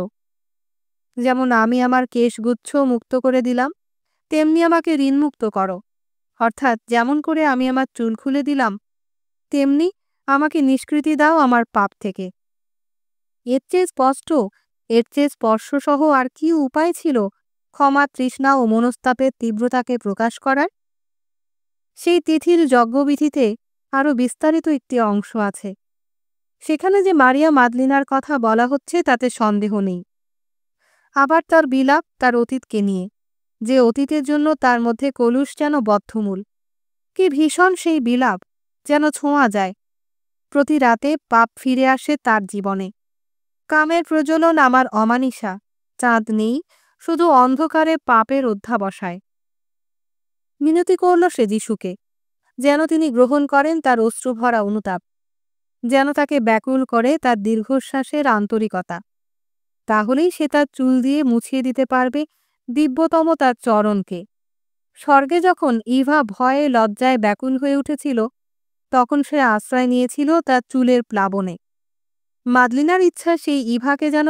যেমন আমি আমার কেশগুচ্ছ মুক্ত করে দিলাম, তেমনি আমাকে ঋণমুক্ত করো। অর্থাৎ যেমন করে আমি আমার চুল খুলে দিলাম, তেমনি আমাকে নিষ্কৃতি দাও আমার পাপ থেকে। এর চেয়ে স্পষ্ট, এর চেয়ে স্পর্শসহ আর কি উপায় ছিল ক্ষমা, তৃষ্ণা ও মনস্তাপের তীব্রতাকে প্রকাশ করার? সেই তিথির যজ্ঞবিধিতে আরও বিস্তারিত একটি অংশ আছে। সেখানে যে মারিয়া মাদলিনার কথা বলা হচ্ছে তাতে সন্দেহ নেই। আবার তার বিলাপ তার অতীতকে নিয়ে, যে অতীতের জন্য তার মধ্যে কলুষ যেন বদ্ধমূল। কি ভীষণ সেই বিলাপ, যেন ছোঁয়া যায়। প্রতি রাতে পাপ ফিরে আসে তার জীবনে। কামের প্রজ্বলন আমার অমানিসা, চাঁদ নেই, শুধু অন্ধকারে পাপের অধ্যাবসায়। মিনতি করল সে যিশুকে, যেন তিনি গ্রহণ করেন তার অশ্রুভরা অনুতাপ, যেন তাকে ব্যাকুল করে তার দীর্ঘশ্বাসের আন্তরিকতা। তাহলেই সে তার চুল দিয়ে মুছিয়ে দিতে পারবে দিব্যতম তার চরণকে। স্বর্গে যখন ইভা ভয়ে লজ্জায় ব্যাকুল হয়ে উঠেছিল, তখন সে আশ্রয় নিয়েছিল তার চুলের প্লাবনে। মাদলিনার ইচ্ছা সেই ইভাকে যেন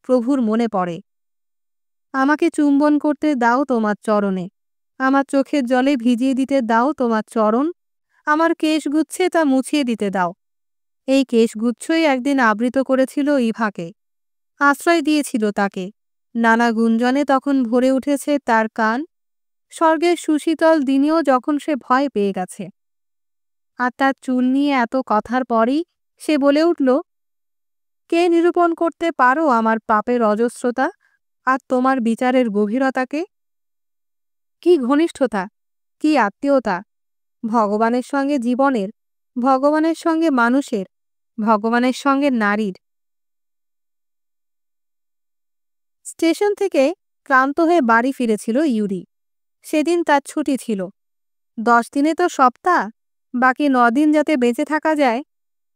প্রভুর মনে পড়ে। আমাকে চুম্বন করতে দাও তোমার চরণে, আমার চোখের জলে ভিজিয়ে দিতে দাও তোমার চরণ, আমার কেশগুচ্ছে তা মুছিয়ে দিতে দাও। এই কেশগুচ্ছই একদিন আবৃত করেছিল ইভাকে, আশ্রয় দিয়েছিল তাকে। নানা গুঞ্জনে তখন ভরে উঠেছে তার কান, স্বর্গের সুশীতল দিনেও যখন সে ভয় পেয়ে গেছে। আর তার চুল নিয়ে এত কথার পরই সে বলে উঠল, কে নিরূপণ করতে পারো আমার পাপের অজস্রতা আর তোমার বিচারের গভীরতাকে? কি ঘনিষ্ঠতা, কি আত্মীয়তা! ভগবানের সঙ্গে জীবনের, ভগবানের সঙ্গে মানুষের, ভগবানের সঙ্গে নারীর। স্টেশন থেকে ক্লান্ত হয়ে বাড়ি ফিরেছিল ইউরি। সেদিন তার ছুটি ছিল। 10 দিনে তো সপ্তাহ, বাকি 9 দিন যাতে বেঁচে থাকা যায়,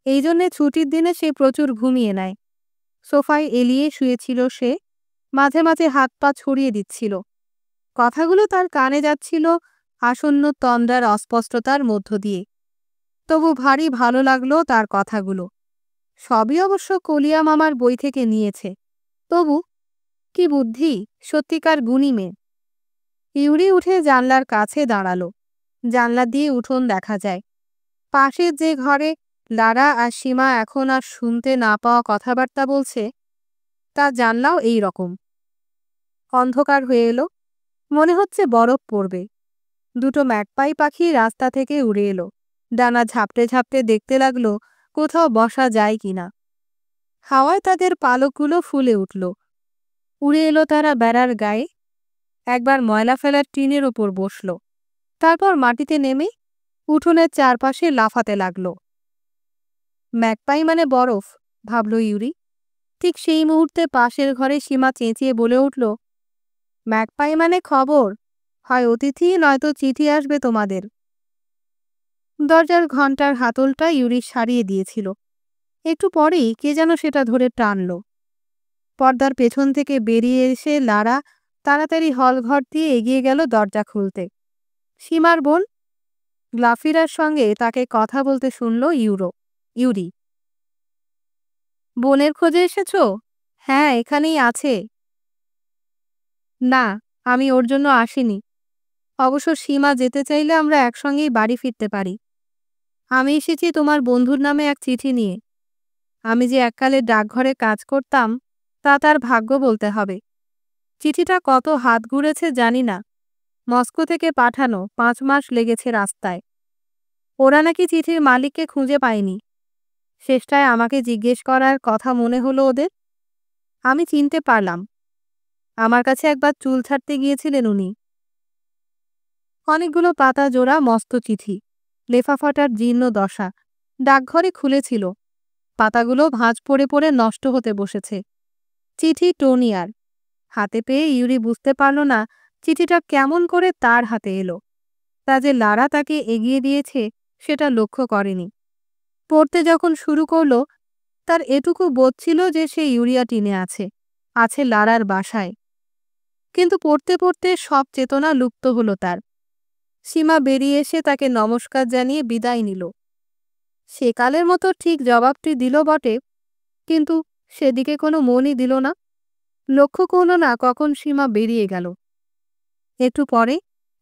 এই জন্যে ছুটির দিনে সে প্রচুর ঘুমিয়ে নেয়। সোফায় এলিয়ে শুয়েছিল সে, মাঝে মাঝে হাত পা ছড়িয়ে দিচ্ছিল। কথাগুলো তার কানে যাচ্ছিল আসন্ন তন্দ্রার অস্পষ্টতার মধ্য দিয়ে। তবু ভারী ভালো লাগলো তার কথাগুলো। সবই অবশ্য কলিয়া মামার বই থেকে নিয়েছে। তবু কি বুদ্ধি, সত্যিকার গুণী মেয়ে। ইউরি উঠে জানলার কাছে দাঁড়ালো। জানলা দিয়ে উঠোন দেখা যায়। পাশের যে ঘরে লারা আর সীমা এখন আর শুনতে না পাওয়া কথাবার্তা বলছে, তার জানলাও এই রকম। অন্ধকার হয়ে এলো, মনে হচ্ছে বরফ পড়বে। দুটো ম্যাকপাই পাখি রাস্তা থেকে উড়ে এলো। ডানা ঝাপটে ঝাপটে দেখতে লাগলো কোথাও বসা যায় কিনা। হাওয়ায় তাদের পালকগুলো ফুলে উঠল। উড়ে এলো তারা বেড়ার গায়ে, একবার ময়লা ফেলার টিনের ওপর বসল। তারপর মাটিতে নেমে উঠোনের চারপাশে লাফাতে লাগল। ম্যাকপাই মানে বরফ, ভাবল ইউরি। ঠিক সেই মুহূর্তে পাশের ঘরে সীমা চেঁচিয়ে বলে উঠল, ম্যাকপাই মানে খবর, হয় অতিথি নয়তো চিঠি আসবে তোমাদের। দরজার ঘণ্টার হাতলটা ইউরি সারিয়ে দিয়েছিল। একটু পরেই কে যেন সেটা ধরে টানল। পর্দার পেছন থেকে বেরিয়ে এসে লারা তাড়াতাড়ি হলঘর দিয়ে এগিয়ে গেল দরজা খুলতে। সীমার বোন গ্লাফিরার সঙ্গে তাকে কথা বলতে শুনল ইউরি। বোনের খোঁজে এসেছ? হ্যাঁ, এখানেই আছে। না, আমি ওর জন্য আসিনি। অবশ্য সীমা যেতে চাইলে আমরা একসঙ্গেই বাড়ি ফিরতে পারি। আমি এসেছি তোমার বন্ধুর নামে এক চিঠি নিয়ে। আমি যে এককালে ডাকঘরে কাজ করতাম, তা তার ভাগ্য বলতে হবে। চিঠিটা কত হাত ঘুরেছে জানি না। মস্কো থেকে পাঠানো, 5 মাস লেগেছে রাস্তায়। ওরা নাকি চিঠির মালিককে খুঁজে পায়নি। শেষটায় আমাকে জিজ্ঞেস করার কথা মনে হলো ওদের। আমি চিনতে পারলাম। আমার কাছে একবার চুল ছাড়তে গিয়েছিলেন উনি। অনেকগুলো পাতা জোড়া মস্ত চিঠি, লেফাফাটার জীর্ণ দশা। ডাকঘরে খুলেছিল। পাতাগুলো ভাঁজ পড়ে পড়ে নষ্ট হতে বসেছে। চিঠি টোনিয়ার। হাতে পেয়ে ইউরি বুঝতে পারল না চিঠিটা কেমন করে তার হাতে এলো। তা যে লারা তাকে এগিয়ে দিয়েছে সেটা লক্ষ্য করেনি। পড়তে যখন শুরু করল, তার এটুকু বোধ ছিল যে সে ইউরিয়াটিনে আছে লারার বাসায়। কিন্তু পড়তে পড়তে সব চেতনা লুপ্ত হলো তার। সীমা বেরিয়ে এসে তাকে নমস্কার জানিয়ে বিদায় নিল। সেকালের মতো ঠিক জবাবটি দিল বটে, কিন্তু সেদিকে কোনো মনই দিল না। লক্ষ্য করল না কখন সীমা বেরিয়ে গেল। একটু পরে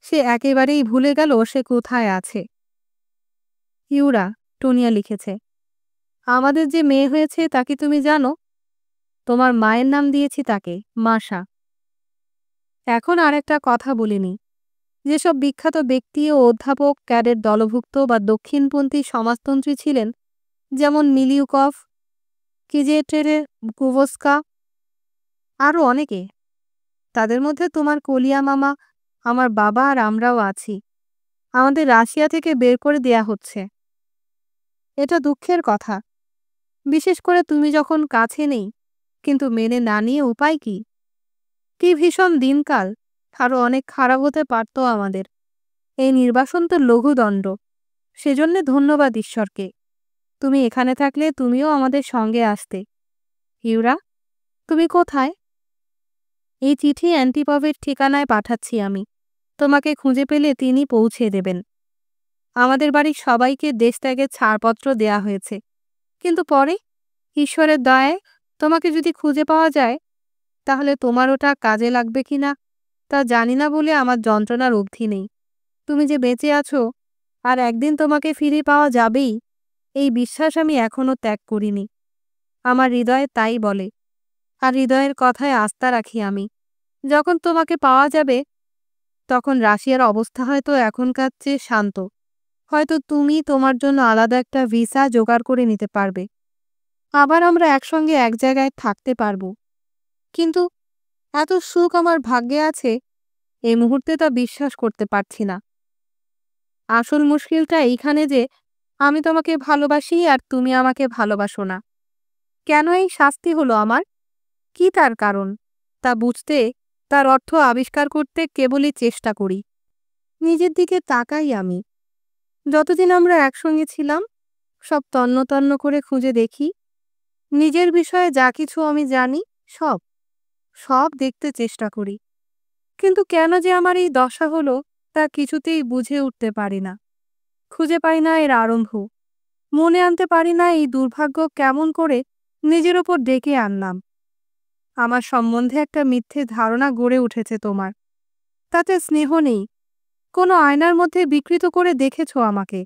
সে একেবারেই ভুলে গেল সে কোথায় আছে। ইউরা, টুনিয়া লিখেছে, আমাদের যে মেয়ে হয়েছে তা কি তুমি জানো? তোমার মায়ের নাম দিয়েছি তাকে, মাশা। এখন আর একটা কথা বলিনি। যেসব বিখ্যাত ব্যক্তি ও অধ্যাপক ক্যাডেট দলভুক্ত বা দক্ষিণপন্থী সমাজতন্ত্রী ছিলেন, যেমন মিলিউকভ, কিজেটেরে কুভস্কা, আরও অনেকে, তাদের মধ্যে তোমার কলিয়া মামা, আমার বাবা আর আমরাও আছি। আমাদের রাশিয়া থেকে বের করে দেয়া হচ্ছে। এটা দুঃখের কথা, বিশেষ করে তুমি যখন কাছে নেই। কিন্তু মেনে না নিয়ে উপায় কি? কি ভীষণ দিনকাল, আরও অনেক খারাপ হতে পারত আমাদের। এই নির্বাসন তো লঘুদণ্ড। সেজন্যে ধন্যবাদ ঈশ্বরকে। তুমি এখানে থাকলে তুমিও আমাদের সঙ্গে আসতে। ইউরা, তুমি কোথায়? এই চিঠি অ্যান্টিপভের ঠিকানায় পাঠাচ্ছি আমি। তোমাকে খুঁজে পেলে তিনি পৌঁছে দেবেন। আমাদের বাড়ির সবাইকে দেশত্যাগের ছাড়পত্র দেয়া হয়েছে। কিন্তু পরে ঈশ্বরের দয়ায় তোমাকে যদি খুঁজে পাওয়া যায়, তাহলে তোমার ওটা কাজে লাগবে কিনা তা জানি না বলে আমার যন্ত্রণার অবধি নেই। তুমি যে বেঁচে আছো আর একদিন তোমাকে ফিরে পাওয়া যাবেই, এই বিশ্বাস আমি এখনো ত্যাগ করিনি। আমার হৃদয়ে তাই বলে, আর হৃদয়ের কথায় আস্থা রাখি আমি। যখন তোমাকে পাওয়া যাবে, তখন রাশিয়ার অবস্থা হয়তো এখনকার চেয়ে শান্ত। হয়তো তুমি তোমার জন্য আলাদা একটা ভিসা জোগাড় করে নিতে পারবে। আবার আমরা একসঙ্গে এক জায়গায় থাকতে পারবো। কিন্তু এত সুখ আমার ভাগ্যে আছে, এই মুহূর্তে তা বিশ্বাস করতে পারছি না। আসল মুশকিলটা এইখানে যে আমি তোমাকে ভালোবাসি আর তুমি আমাকে ভালোবাসো না। কেন এই শাস্তি হলো আমার? কি তার কারণ? তা বুঝতে তার অর্থ আবিষ্কার করতে কেবলই চেষ্টা করি। নিজের দিকে তাকাই আমি। যতদিন আমরা একসঙ্গে ছিলাম সব তন্ন তন্ন করে খুঁজে দেখি। নিজের বিষয়ে যা কিছু আমি জানি সব সব দেখতে চেষ্টা করি। কিন্তু কেন যে আমার এই দশা হলো তা কিছুতেই বুঝে উঠতে পারি না। খুঁজে পাই না এর আরম্ভ। মনে আনতে পারি না এই দুর্ভাগ্য কেমন করে নিজের ওপর ডেকে আনলাম। আমার সম্বন্ধে একটা মিথ্যে ধারণা গড়ে উঠেছে তোমার। তাতে স্নেহ নেই। কোনো আয়নার মধ্যে বিকৃত করে দেখেছো আমাকে।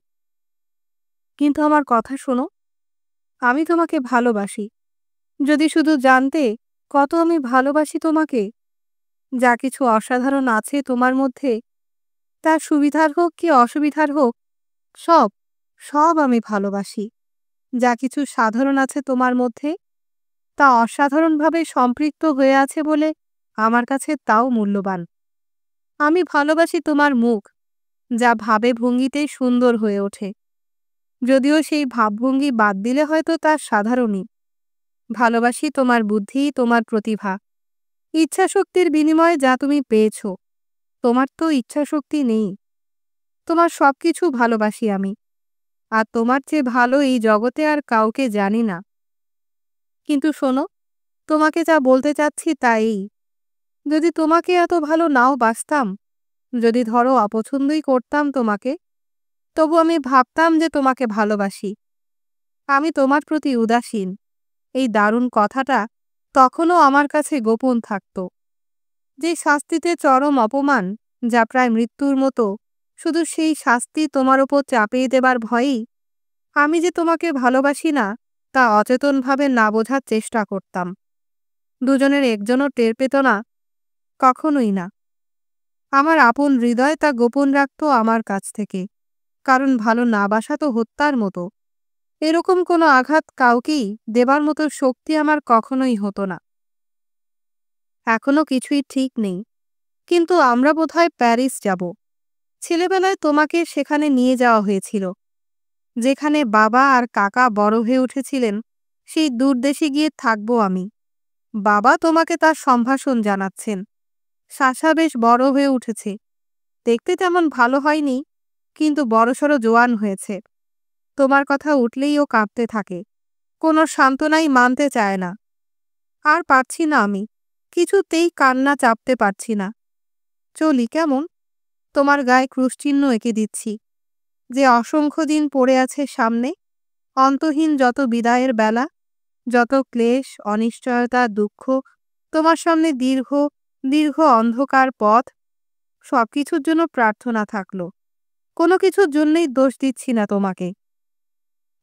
কিন্তু আমার কথা শোনো, আমি তোমাকে ভালোবাসি। যদি শুধু জানতে কত আমি ভালোবাসি তোমাকে। যা কিছু অসাধারণ আছে তোমার মধ্যে, তার সুবিধার হোক কি অসুবিধার হোক, সব সব আমি ভালোবাসি। যা কিছু সাধারণ আছে তোমার মধ্যে, তা অসাধারণভাবে সম্পৃক্ত হয়ে আছে বলে আমার কাছে তাও মূল্যবান। আমি ভালোবাসি তোমার মুখ, যা ভাবে ভঙ্গিতেই সুন্দর হয়ে ওঠে। যদিও সেই ভাবভঙ্গি বাদ দিলে হয়তো তা সাধারণই। ভালোবাসি তোমার বুদ্ধি, তোমার প্রতিভা, ইচ্ছাশক্তির বিনিময়ে যা তুমি পেয়েছ। তোমার তো ইচ্ছাশক্তি নেই। তোমার সবকিছু ভালোবাসি আমি। আর তোমার চেয়ে ভালো এই জগতে আর কাউকে জানি না। কিন্তু শোনো, তোমাকে যা বলতে চাচ্ছি তা এই, যদি তোমাকে এত ভালো নাও বাসতাম, যদি ধরো অপছন্দই করতাম তোমাকে, তবু আমি ভাবতাম যে তোমাকে ভালোবাসি। আমি তোমার প্রতি উদাসীন, এই দারুণ কথাটা তখনও আমার কাছে গোপন থাকত। যে শাস্তিতে চরম অপমান, যা প্রায় মৃত্যুর মতো, শুধু সেই শাস্তি তোমার ওপর চাপিয়ে দেবার ভয়েই আমি যে তোমাকে ভালোবাসি না তা অচেতনভাবে না বোঝার চেষ্টা করতাম। দুজনের একজনও টের পেত না, কখনোই না। আমার আপন হৃদয় তা গোপন রাখত আমার কাছ থেকে, কারণ ভালো না বাসা তো হত্যার মতো। এরকম কোনো আঘাত কাউকেই দেবার মতো শক্তি আমার কখনোই হতো না। এখনো কিছুই ঠিক নেই, কিন্তু আমরা বোধহয় প্যারিস যাব। ছেলেবেলায় তোমাকে সেখানে নিয়ে যাওয়া হয়েছিল, যেখানে বাবা আর কাকা বড় হয়ে উঠেছিলেন। সেই দূরদেশে গিয়ে থাকবো আমি। বাবা তোমাকে তার সম্ভাষণ জানাচ্ছেন। সাশা বেশ বড় হয়ে উঠেছে, দেখতে তেমন ভালো হয়নি, কিন্তু বড়সড় জোয়ান হয়েছে। তোমার কথা উঠলেই ও কাঁপতে থাকে, কোনো সান্ত্বনাই মানতে চায় না। আর পারছি না আমি, কিছুতেই কান্না চাপতে পারছি না। চলি কেমন? তোমার গায়ে ক্রুশচিহ্ন এঁকে দিচ্ছি, যে অসংখ্য দিন পড়ে আছে সামনে। অন্তহীন যত বিদায়ের বেলা, যত ক্লেশ, অনিশ্চয়তা, দুঃখ, তোমার সামনে দীর্ঘ দীর্ঘ অন্ধকার পথ, সবকিছুর জন্য প্রার্থনা থাকলো। কোনো কিছুর জন্যই দোষ দিচ্ছি না তোমাকে।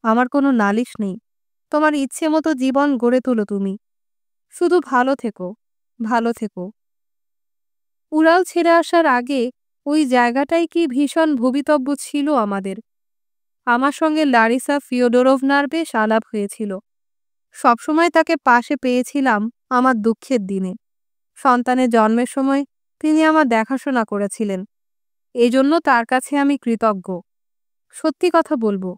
আমার কোনো নালিশ নেই। তোমার ইচ্ছে মতো জীবন গড়ে তোলো তুমি। শুধু ভালো থেকো, ভালো থেকো। উড়াল ছেড়ে আসার আগে ওই জায়গাটাই কি ভীষণ ভবিতব্য ছিল আমাদের। আমার সঙ্গে লারিসা ফিওডোরোভনার বেশ আলাপ হয়েছিল। সবসময় তাকে পাশে পেয়েছিলাম আমার দুঃখের দিনে। সন্তানের জন্মের সময় তিনি আমার দেখাশোনা করেছিলেন। এজন্য তার কাছে আমি কৃতজ্ঞ। সত্যি কথা বলবো,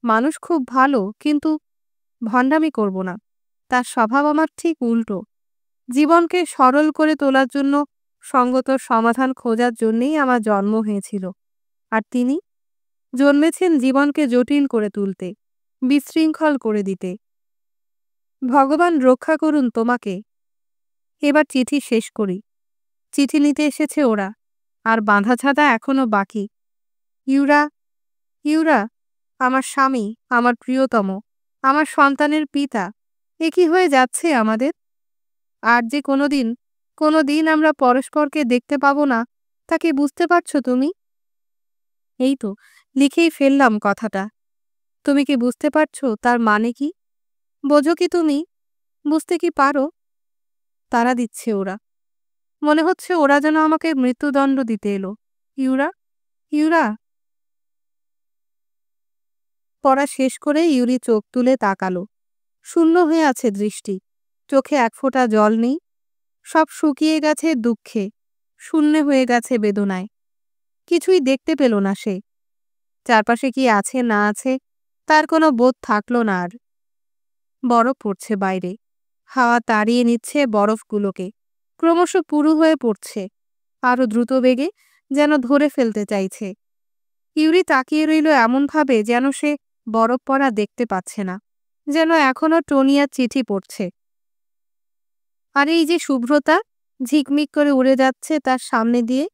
মানুষ খুব ভালো, কিন্তু ভণ্ডামি করব না। তার স্বভাব আমার ঠিক উল্টো। জীবনকে সরল করে তোলার জন্য, সঙ্গত সমাধান খোঁজার জন্যেই আমার জন্ম হয়েছিল। আর তিনি জন্মেছেন জীবনকে জটিল করে তুলতে, বিশৃঙ্খল করে দিতে। ভগবান রক্ষা করুন তোমাকে। এবার চিঠি শেষ করি। চিঠি নিতে এসেছে ওরা, আর বাঁধাছাঁদা এখনো বাকি। ইউরা, ইউরা, আমার স্বামী, আমার প্রিয়তম, আমার সন্তানের পিতা, এ কি হয়ে যাচ্ছে আমাদের? আর যে কোনোদিন আমরা পরস্পরকে দেখতে পাবো না, তা কি বুঝতে পারছো তুমি? এই তো লিখেই ফেললাম কথাটা। তুমি কি বুঝতে পারছো তার মানে কি? বোঝো কি তুমি? বুঝতে কি পারো? তাড়া দিচ্ছে ওরা। মনে হচ্ছে ওরা যেন আমাকে মৃত্যুদণ্ড দিতে এলো। ইউরা, ইউরা। পড়া শেষ করে ইউরি চোখ তুলে তাকালো। শূন্য হয়ে আছে দৃষ্টি, চোখে এক ফোঁটা জল নেই। সব শুকিয়ে গেছে দুঃখে, শূন্য হয়ে গেছে বেদনায়। কিছুই দেখতে পেল না সে। চারপাশে কি আছে না আছে তার কোনো বোধ থাকল না আর। বরফ পড়ছে বাইরে, হাওয়া তাড়িয়ে নিচ্ছে বরফগুলোকে। ক্রমশ পুরু হয়ে পড়ছে, আরো দ্রুত বেগে, যেন ধরে ফেলতে চাইছে। ইউরি তাকিয়ে রইল এমনভাবে যেন সে বরফ পড়া দেখতে পাচ্ছে না, যেন এখনো টোনিয়ার চিঠি পড়ছে। আর এই যে শুভ্রতা ঝিকমিক করে উড়ে যাচ্ছে তার সামনে দিয়ে,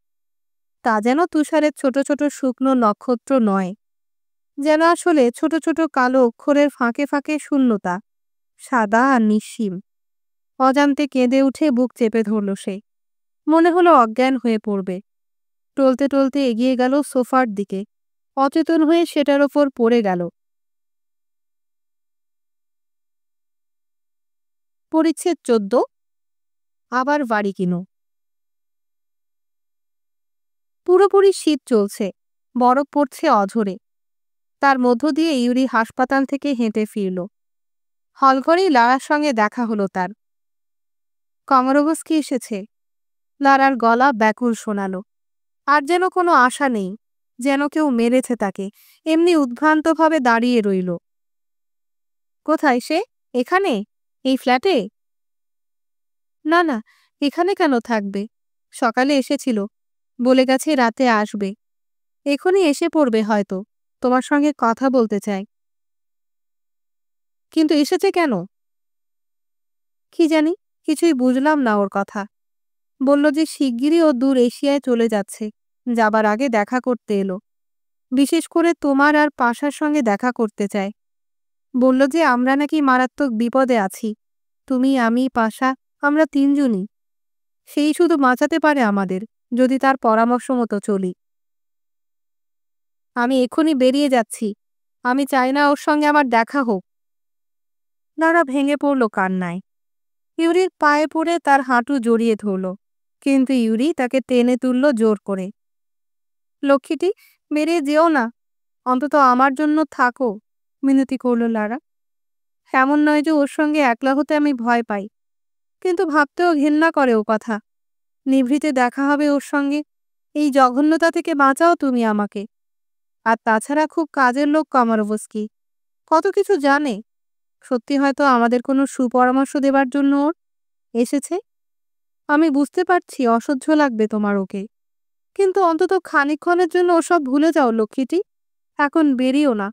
তা যেন তুষারের ছোট ছোট শুকনো নক্ষত্র নয়, যেন আসলে ছোট ছোট কালো অক্ষরের ফাঁকে ফাঁকে শূন্যতা, সাদা আর নিঃসীম। অজান্তে কেঁদে উঠে বুক চেপে ধরল সে। মনে হলো অজ্ঞান হয়ে পড়বে। টলতে টলতে এগিয়ে গেল সোফার দিকে, অচেতন হয়ে সেটার ওপর পড়ে গেল। পরিচ্ছেদ ১৪। আবার বাড়ি কিনো। পুরোপুরি শীত চলছে, বরফ পড়ছে অঝরে। তার মধ্য দিয়ে ইউরি হাসপাতাল থেকে হেঁটে ফিরল। হলঘরেই লারার সঙ্গে দেখা হলো তার। কমরোভস্কি এসেছে। লারার গলা ব্যাকুল শোনালো। আর যেন কোনো আশা নেই, যেন কেউ মেরেছে তাকে। এমনি উদ্ভ্রান্তভাবে দাঁড়িয়ে রইল। কোথায় সে? এখানে? এই ফ্ল্যাটে? না না, এখানে কেন থাকবে? সকালে এসেছিল, বলে গেছে রাতে আসবে। এখনই এসে পড়বে হয়তো, তোমার সঙ্গে কথা বলতে চায়। কিন্তু এসেছে কেন? কি জানি, কিছুই বুঝলাম না ওর কথা। বলল যে শিগগিরই ও দূর এশিয়ায় চলে যাচ্ছে, যাবার আগে দেখা করতে এলো। বিশেষ করে তোমার আর পাশার সঙ্গে দেখা করতে চায়। বলল যে আমরা নাকি মারাত্মক বিপদে আছি, তুমি, আমি, পাশা, আমরা তিনজনই। সেই শুধু বাঁচাতে পারে আমাদের, যদি তার পরামর্শ মতো চলি। আমি এখনই বেরিয়ে যাচ্ছি। আমি চাই না ওর সঙ্গে আমার দেখা হোক। লারা ভেঙে পড়ল কান্নায়। ইউরির পায়ে পড়ে তার হাঁটু জড়িয়ে ধরল, কিন্তু ইউরি তাকে টেনে তুলল জোর করে। লক্ষ্মীটি, বেরিয়ে যেও না, অন্তত আমার জন্য থাকো, মিনতি করল লারা। এমন নয় যে ওর সঙ্গে একলা হতে আমি ভয় পাই, কিন্তু ভাবতেও ঘেন্না করে ও কথা। নিভৃতে দেখা হবে ওর সঙ্গে, এই জঘন্যতা থেকে বাঁচাও তুমি আমাকে। আর তাছাড়া খুব কাজের লোক কমরোভস্কি, কত কিছু জানে। সত্যি হয়তো আমাদের কোনো সুপরামর্শ দেবার জন্য ওর এসেছে। আমি বুঝতে পারছি অসহ্য লাগবে তোমার ওকে, কিন্তু অন্তত খানিকক্ষণের জন্য ওসব ভুলে যাও লক্ষ্মীটি। এখন বেরিও না,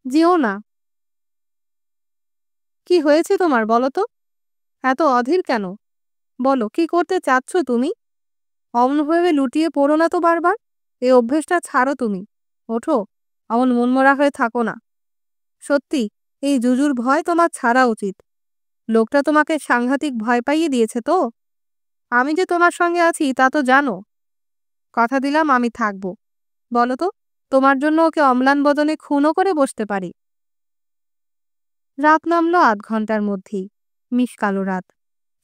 যেও না। কি হয়েছে তোমার বলো তো? এত অধীর কেন? বলো, কি করতে চাচ্ছ তুমি? অমনভাবে লুটিয়ে পড়ো না তো বারবার। এই অভ্যেসটা ছাড়ো তুমি। ওঠো, অমন মনমরা হয়ে থাকো না। সত্যি, এই জুজুর ভয় তোমার ছাড়া উচিত। লোকটা তোমাকে সাংঘাতিক ভয় পাইয়ে দিয়েছে তো। আমি যে তোমার সঙ্গে আছি তা তো জানো। কথা দিলাম আমি থাকবো। বলো তো, তোমার জন্য ওকে অম্লান বদনে খুনও করে বসতে পারি। রাত নামলো ৮ ঘন্টার মধ্যেই। মিশকালো রাত।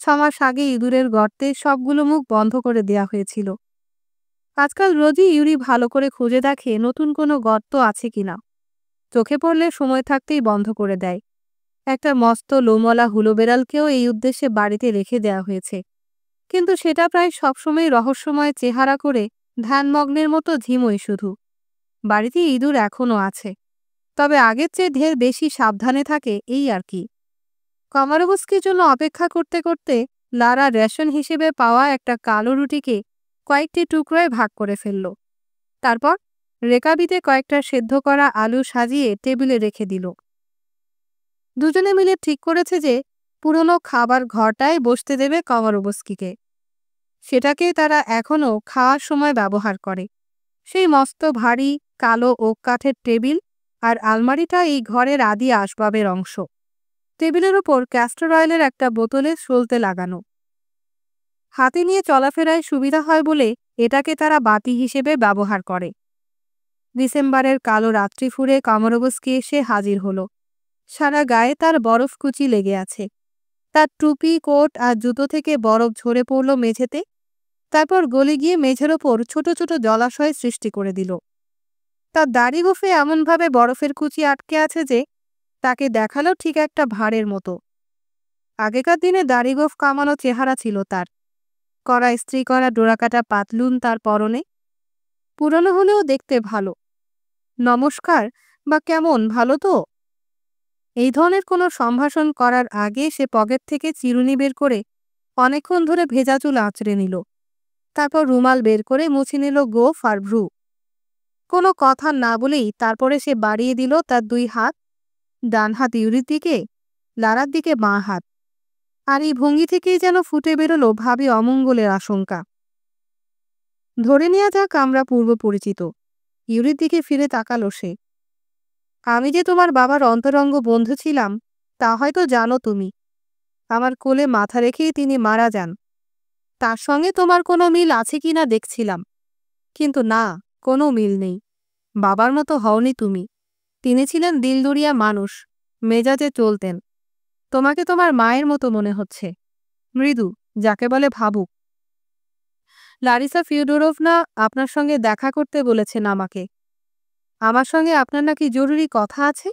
৬ মাস আগে ইঁদুরের গর্তে সবগুলো মুখ বন্ধ করে দেয়া হয়েছিল। আজকাল রোজই ইউরি ভালো করে খুঁজে দেখে নতুন কোনো গর্ত আছে কিনা। চোখে পড়লে সময় থাকতেই বন্ধ করে দেয়। একটা মস্ত লোমলা হুলো বেড়ালকেও এই উদ্দেশ্যে বাড়িতে রেখে দেয়া হয়েছে, কিন্তু সেটা প্রায় সবসময় রহস্যময় চেহারা করে ধ্যানমগ্নের মতো ঝিমোয় শুধু। বাড়িতে ইঁদুর এখনও আছে, তবে আগের চেয়ে ঢের বেশি সাবধানে থাকে, এই আর কি। কমারোভস্কির জন্য অপেক্ষা করতে করতে লারা রেশন হিসেবে পাওয়া একটা কালো রুটিকে কয়েকটি টুকরোয় ভাগ করে ফেলল। তারপর রেকাবিতে কয়েকটা সেদ্ধ করা আলু সাজিয়ে টেবিলে রেখে দিল। দুজনে মিলে ঠিক করেছে যে পুরনো খাবার ঘরটায় বসতে দেবে কমারোভস্কিকে। সেটাকেই তারা এখনও খাওয়ার সময় ব্যবহার করে। সেই মস্ত ভারী কালো ওক কাঠের টেবিল আর আলমারিটা এই ঘরের আদি আসবাবের অংশ। টেবিলের ওপর ক্যাস্টর অয়েলের একটা বোতলে সলতে লাগানো। হাতে নিয়ে চলাফেরায় সুবিধা হয় বলে এটাকে তারা বাতি হিসেবে ব্যবহার করে। ডিসেম্বরের কালো রাত্রি ফুঁড়ে কমরোভস্কি এসে হাজির হলো। সারা গায়ে তার বরফকুচি লেগে আছে। তার টুপি, কোট আর জুতো থেকে বরফ ঝরে পড়ল মেঝেতে, তারপর গলে গিয়ে মেঝের ওপর ছোট ছোট জলাশয় সৃষ্টি করে দিল। তার দাড়ি গোফে এমনভাবে বরফের কুচি আটকে আছে যে তাকে দেখালো ঠিক একটা ভাঁড়ের মতো। আগেকার দিনে দাড়ি গোফ কামানো চেহারা ছিল তার। কড়া ইস্ত্রি করা ডোরাকাটা পাতলুন তার পরনে। পুরনো হলেও দেখতে ভালো। নমস্কার, বা কেমন, ভালো তো? এই ধরনের কোনো সম্ভাষণ করার আগে সে পকেট থেকে চিরুনি বের করে অনেকক্ষণ ধরে ভেজা চুল আঁচড়ে নিল। তারপর রুমাল বের করে মুছে নিল গোঁফ আর ভ্রু। কোনো কথা না বলেই তারপরে সে বাড়িয়ে দিল তার 2 হাত, ডান হাত ইউরির দিকে, লারার দিকে বাঁ হাত। আর এই ভঙ্গি থেকেই যেন ফুটে বেরোলো ভাবি অমঙ্গলের আশঙ্কা। ধরে নেওয়া যাক আমরা পূর্ব পরিচিত। ইউরির দিকে ফিরে তাকালো সে। আমি যে তোমার বাবার অন্তরঙ্গ বন্ধু ছিলাম তা হয়তো জানো তুমি। আমার কোলে মাথা রেখেই তিনি মারা যান। তার সঙ্গে তোমার কোনো মিল আছে কিনা দেখছিলাম, কিন্তু না, কোনো মিল নেই। বাবার মতো হওনি তুমি। তিনি ছিলেন দিলদরিয়া মানুষ, মেজাজে চলতেন। তোমাকে তোমার মায়ের মতো মনে হচ্ছে, মৃদু, যাকে বলে ভাবুক। লারিসা ফিওডোরোভনা আপনার সঙ্গে দেখা করতে বলেছেন আমাকে। আমার সঙ্গে আপনার নাকি জরুরি কথা আছে।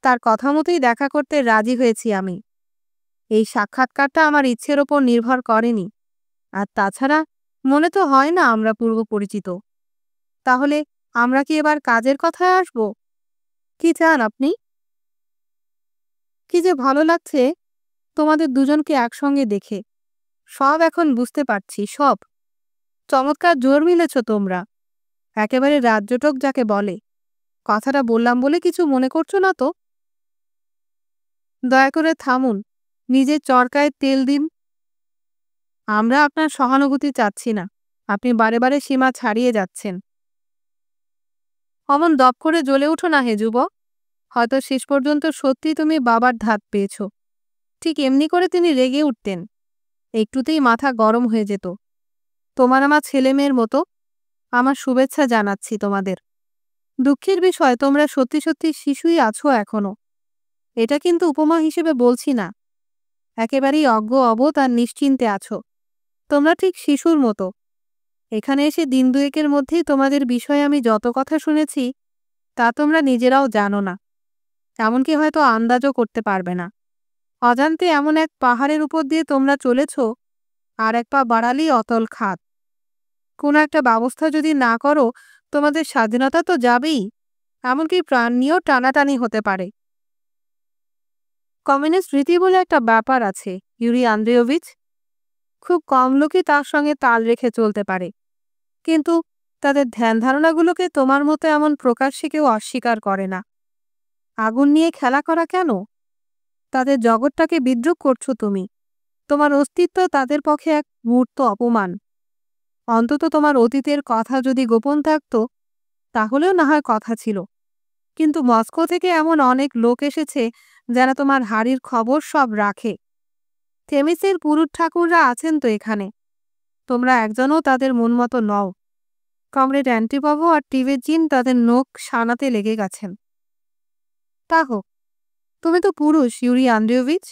তার কথা মতোই দেখা করতে রাজি হয়েছি আমি। এই সাক্ষাৎকারটা আমার ইচ্ছের ওপর নির্ভর করেনি। আর তাছাড়া মনে তো হয় না আমরা পূর্ব পরিচিত। তাহলে আমরা কি এবার কাজের কথায় আসব? কি চান আপনি? কি যে ভালো লাগছে তোমাদের দুজনকে একসঙ্গে দেখে। সব এখন বুঝতে পারছি, সব। চমৎকার জোর মিলেছ তোমরা, একেবারে রাজ্যটক যাকে বলে। কথাটা বললাম বলে কিছু মনে করছো না তো? দয়া করে থামুন, নিজের চরকায় তেল দিন। আমরা আপনার সহানুভূতি চাচ্ছি না। আপনি বারে বারে সীমা ছাড়িয়ে যাচ্ছেন। অমন দপ করে জ্বলে উঠো না হে যুবক। হয়তো শেষ পর্যন্ত সত্যি তুমি বাবার ধাত পেয়েছ। ঠিক এমনি করে তিনি রেগে উঠতেন, একটুতেই মাথা গরম হয়ে যেত। তোমার আমার ছেলেমেয়ের মতো। আমার শুভেচ্ছা জানাচ্ছি তোমাদের। দুঃখের বিষয় তোমরা সত্যি সত্যি শিশুই আছো এখনো। এটা কিন্তু উপমা হিসেবে বলছি না। একেবারেই অজ্ঞ অবোধ আর নিশ্চিন্তে আছো। তোমরা ঠিক শিশুর মতো। এখানে এসে দিন দুয়েকের মধ্যেই তোমাদের বিষয়ে আমি যত কথা শুনেছি তা তোমরা নিজেরাও জানো না, এমনকি হয়তো আন্দাজও করতে পারবে না। অজান্তে এমন এক পাহাড়ের উপর দিয়ে তোমরা চলেছ, আর এক পা বাড়ালেই অতল খাদ। কোনো একটা ব্যবস্থা যদি না করো তোমাদের স্বাধীনতা তো যাবেই, এমনকি প্রাণ নিয়েও টানাটানি হতে পারে। কমিউনিস্ট রীতি বলে একটা ব্যাপার আছে ইউরি আন্দ্রেয়েভিচ। খুব কম লোকই তার সঙ্গে তাল রেখে চলতে পারে, কিন্তু তাদের ধ্যান ধারণাগুলোকে তোমার মতো এমন প্রকাশ্যে কেউ অস্বীকার করে না। আগুন নিয়ে খেলা করা কেন? তাদের জগৎটাকে বিদ্রূপ করছো তুমি। তোমার অস্তিত্ব তাদের পক্ষে এক মূর্ত অপমান। অন্তত তোমার অতীতের কথা যদি গোপন থাকত তাহলেও না হয় কথা ছিল, কিন্তু মস্কো থেকে এমন অনেক লোক এসেছে যারা তোমার হাড়ির খবর সব রাখে। থেমিসের পুরুত ঠাকুররা আছেন তো এখানে। তোমরা একজনও তাদের মন মতো নও। কমরেড অ্যান্টিপভ আর টিভেজিন তাদের নোখ সানাতে লেগে গেছেন। তা হোক, তুমি তো পুরুষ ইউরি আন্দ্রেয়েভিচ,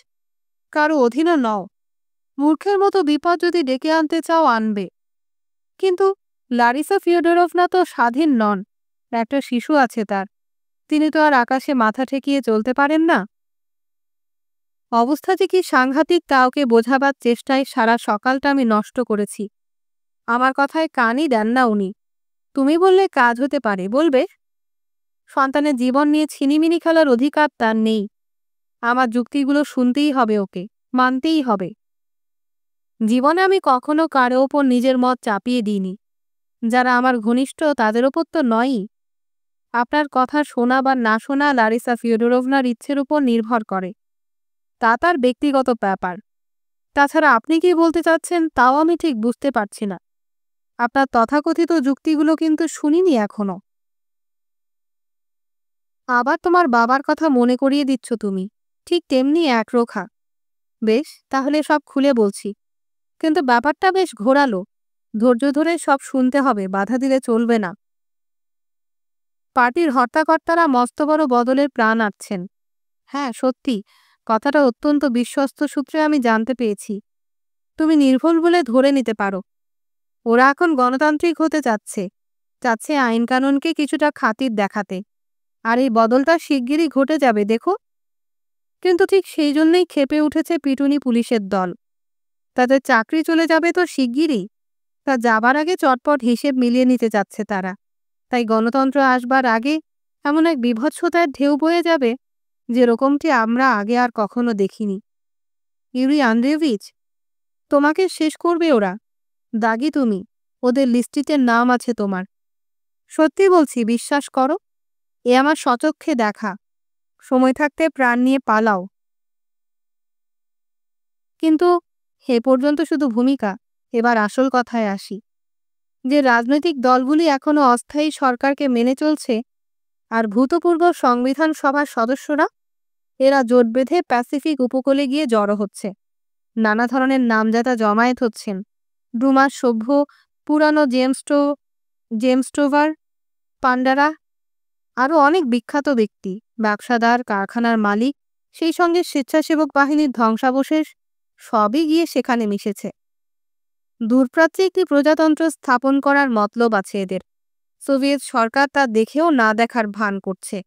কারো অধীনে নও। মূর্খের মতো বিপদ যদি ডেকে আনতে চাও আনবে, কিন্তু লারিসা ফিওডোরোভনা তো স্বাধীন নন। একটা শিশু আছে তার। তিনি তো আর আকাশে মাথা ঠেকিয়ে চলতে পারেন না। অবস্থা যে কি সাংঘাতিক তা ওকে বোঝাবার চেষ্টায় সারা সকালটা আমি নষ্ট করেছি। আমার কথায় কানই দেন না উনি। তুমি বললে কাজ হতে পারে, বলবে। সন্তানের জীবন নিয়ে ছিনিমিনি খেলার অধিকার তার নেই। আমার যুক্তিগুলো শুনতেই হবে ওকে, মানতেই হবে। জীবনে আমি কখনো কারো ওপর নিজের মত চাপিয়ে দিইনি। যারা আমার ঘনিষ্ঠ তাদের ওপর তো নয়ই। আপনার কথা শোনা বা না শোনা লারিসা ফিওডোরোভনার ইচ্ছের উপর নির্ভর করে। তা তার ব্যক্তিগত ব্যাপার। তাছাড়া আপনি কি বলতে চাচ্ছেন তাও আমি ঠিক বুঝতে পারছি না। আপনার তথাকথিত যুক্তিগুলো কিন্তু শুনিনি এখনো। আবার তোমার বাবার কথা মনে করিয়ে দিচ্ছ তুমি। ঠিক তেমনি একরোখা। বেশ, তাহলে সব খুলে বলছি। কিন্তু ব্যাপারটা বেশ ঘোরালো। ধৈর্য ধরে সব শুনতে হবে, বাধা দিলে চলবে না। পার্টির হর্তাকর্তারা মস্ত বড় বদলের প্রাণ আঁটছেন। হ্যাঁ, সত্যি, কথাটা অত্যন্ত বিশ্বস্ত সূত্রে আমি জানতে পেয়েছি। তুমি নির্ভুল বলে ধরে নিতে পারো। ওরা এখন গণতান্ত্রিক হতে চাচ্ছে, চাচ্ছে আইনকানুনকে কিছুটা খাতির দেখাতে। আর এই বদলটা শিগগিরই ঘটে যাবে, দেখো। কিন্তু ঠিক সেই জন্যই ক্ষেপে উঠেছে পিটুনি পুলিশের দল। তাদের চাকরি চলে যাবে তো শিগগিরই। তা যাবার আগে চটপট হিসেব মিলিয়ে নিতে চাচ্ছে তারা। তাই গণতন্ত্র আসবার আগে এমন এক বীভৎসতার ঢেউ বয়ে যাবে যেরকমটি আমরা আগে আর কখনো দেখিনি। ইউরি আন্দ্রেয়েভিচ, তোমাকে শেষ করবে ওরা। দাগী তুমি, ওদের লিস্টিতে নাম আছে তোমার। সত্যি বলছি, বিশ্বাস করো, এ আমার স্বচক্ষে দেখা। সময় থাকতে প্রাণ নিয়ে পালাও। কিন্তু এ পর্যন্ত শুধু ভূমিকা, এবার আসল কথায় আসি। যে রাজনৈতিক দলগুলি এখনো অস্থায়ী সরকারকে মেনে চলছে, আর ভূতপূর্ব সংবিধান সভার সদস্যরা, এরা জোট বেঁধে প্যাসিফিক উপকূলে গিয়ে জড়ো হচ্ছে। নানা ধরনের নামজাদা জমায়েত হচ্ছেন। ডুমাস সভ্য, পুরানো জেমস টোভার, পান্ডারা, আরও অনেক বিখ্যাত ব্যক্তি, ব্যবসাদার, কারখানার মালিক, সেই সঙ্গে স্বেচ্ছাসেবক বাহিনীর ধ্বংসাবশেষ সবই গিয়ে সেখানে মিশেছে। দূরপ্রাচ্যে একটি প্রজাতন্ত্র স্থাপন করার মতলব আছে এদের। সোভিয়েত সরকার তা দেখেও না দেখার ভান করছে,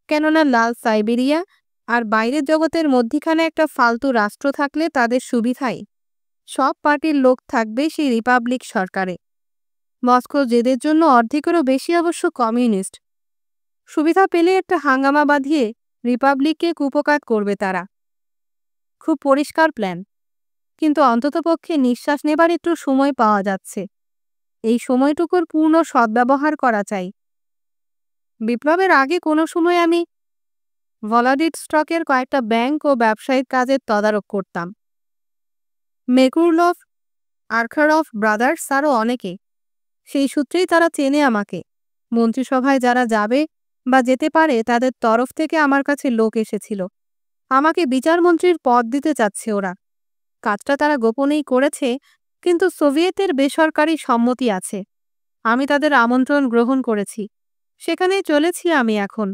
কেননা লাল সাইবেরিয়া আর বাইরের জগতের মধ্যিখানে একটা ফালতু রাষ্ট্র থাকলে তাদের সুবিধাই। সব পার্টির লোক থাকবে সেই রিপাবলিক সরকারে। মস্কো জেদের জন্য অর্ধেকেরও বেশি অবশ্য কমিউনিস্ট। সুবিধা পেলে একটা হাঙ্গামা বাঁধিয়ে রিপাবলিককে কুপকাত করবে তারা। খুব পরিষ্কার প্ল্যান, কিন্তু অন্ততপক্ষে নিঃশ্বাস নেবার একটু সময় পাওয়া যাচ্ছে। এই সময়টুকুর পূর্ণ সদ্ব্যবহার করা চাই। বিপ্লবের আগে কোনো সময় আমি ভলাডিভস্টকের কয়েকটা ব্যাংক ও ব্যবসায়িক কাজের তদারক করতাম। মেকুরলভ, আর্খারভ ব্রাদার্স, আরও অনেকে। সেই সূত্রেই তারা চেনে আমাকে। মন্ত্রিসভায় যারা যাবে বা যেতে পারে তাদের তরফ থেকে আমার কাছে লোক এসেছিল। আমাকে বিচারমন্ত্রীর পদ দিতে চাচ্ছে ওরা। কাজটা তারা গোপনেই করেছে, কিন্তু সোভিয়েতের বেসরকারি সম্মতি আছে। আমি তাদের আমন্ত্রণ গ্রহণ করেছি, সেখানেই চলেছি আমি এখন।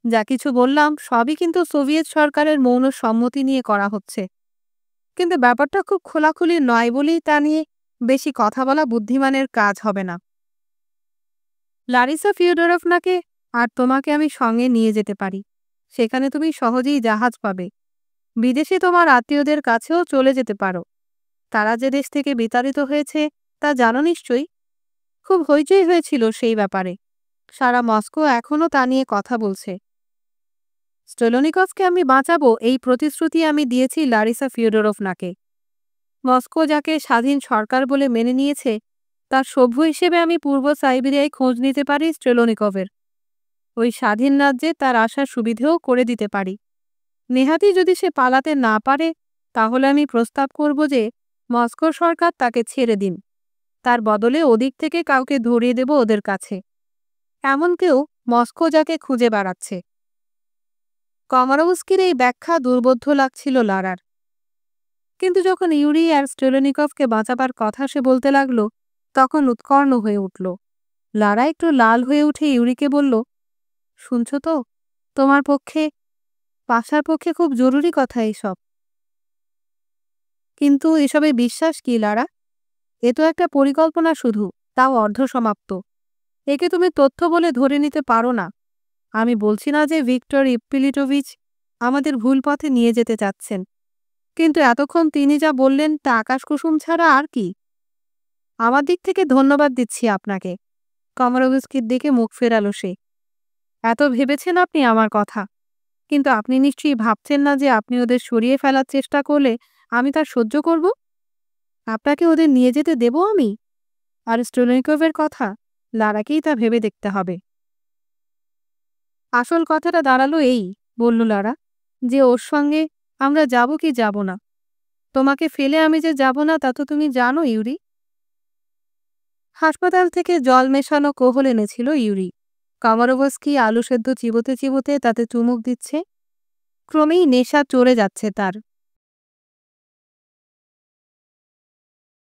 যা কিছু বললাম সবই কিন্তু সোভিয়েত সরকারের মৌন সম্মতি নিয়ে করা হচ্ছে। কিন্তু ব্যাপারটা খুব খোলাখুলি নয় বলেই তা নিয়ে বেশি কথা বলা বুদ্ধিমানের কাজ হবে না। লারিসা ফিওডরভনাকে আর তোমাকে আমি সঙ্গে নিয়ে যেতে পারি। সেখানে তুমি সহজেই জাহাজ পাবে। বিদেশে তোমার আত্মীয়দের কাছেও চলে যেতে পারো। তারা যে দেশ থেকে বিতাড়িত হয়েছে তা জানো নিশ্চয়ই। খুব হইচই হয়েছিল সেই ব্যাপারে। সারা মস্কো এখনও তা নিয়ে কথা বলছে। স্টেলনিকভকে আমি বাঁচাবো, এই প্রতিশ্রুতি আমি দিয়েছি লারিসা ফিওডরভনাকে। মস্কো যাকে স্বাধীন সরকার বলে মেনে নিয়েছে, তার সভ্য হিসেবে আমি পূর্ব সাইবেরিয়ায় খোঁজ নিতে পারি স্টেলনিকভের। ওই স্বাধীন রাজ্যে তার আসার সুবিধেও করে দিতে পারি। নেহাতি যদি সে পালাতে না পারে, তাহলে আমি প্রস্তাব করব যে মস্কো সরকার তাকে ছেড়ে দিন। তার বদলে ওদিক থেকে কাউকে ধরিয়ে দেব ওদের কাছে। এমন কেউ মস্কো যাকে খুঁজে বেড়াচ্ছে। কমারোভস্কির এই ব্যাখ্যা দুর্বোধ্য লাগছিল লারার। কিন্তু যখন ইউরি আর স্টেলনিকভকে বাঁচাবার কথা সে বলতে লাগল, তখন উৎকর্ণ হয়ে উঠল। লারা একটু লাল হয়ে উঠে ইউরিকে বলল, শুনছ তো, তোমার পক্ষে, পাশার পক্ষে খুব জরুরি কথা এইসব। কিন্তু এসবে বিশ্বাস কি লারা? এ তো একটা পরিকল্পনা শুধু, তাও অর্ধসমাপ্ত। একে তুমি তথ্য বলে ধরে নিতে পারো না। আমি বলছি না যে ভিক্টর ইপ্পিলিটোভিচ আমাদের ভুল পথে নিয়ে যেতে চাচ্ছেন, কিন্তু এতক্ষণ তিনি যা বললেন তা আকাশকুসুম ছাড়া আর কি। আমার দিক থেকে ধন্যবাদ দিচ্ছি আপনাকে। কমারোভস্কির দিকে মুখ ফেরালো সে। এত ভেবেছেন আপনি আমার কথা, কিন্তু আপনি নিশ্চয়ই ভাবছেন না যে আপনি ওদের সরিয়ে ফেলার চেষ্টা করলে আমি তা সহ্য করব। আপনাকে ওদের নিয়ে যেতে দেব আমি? আর স্টেলনিকভের কথা, লারাকেই তা ভেবে দেখতে হবে। আসল কথাটা দাঁড়ালো এই, বলল লারা, যে ওর সঙ্গে আমরা যাব কি যাব না। তোমাকে ফেলে আমি যে যাব না তা তো তুমি জানো ইউরি। হাসপাতাল থেকে জল মেশানো কোহল এনেছিল ইউরি। কমারোভস্কি আলু সেদ্ধ চিবোতে চিবোতে তাতে চুমুক দিচ্ছে। ক্রমেই নেশা চড়ে যাচ্ছে তার।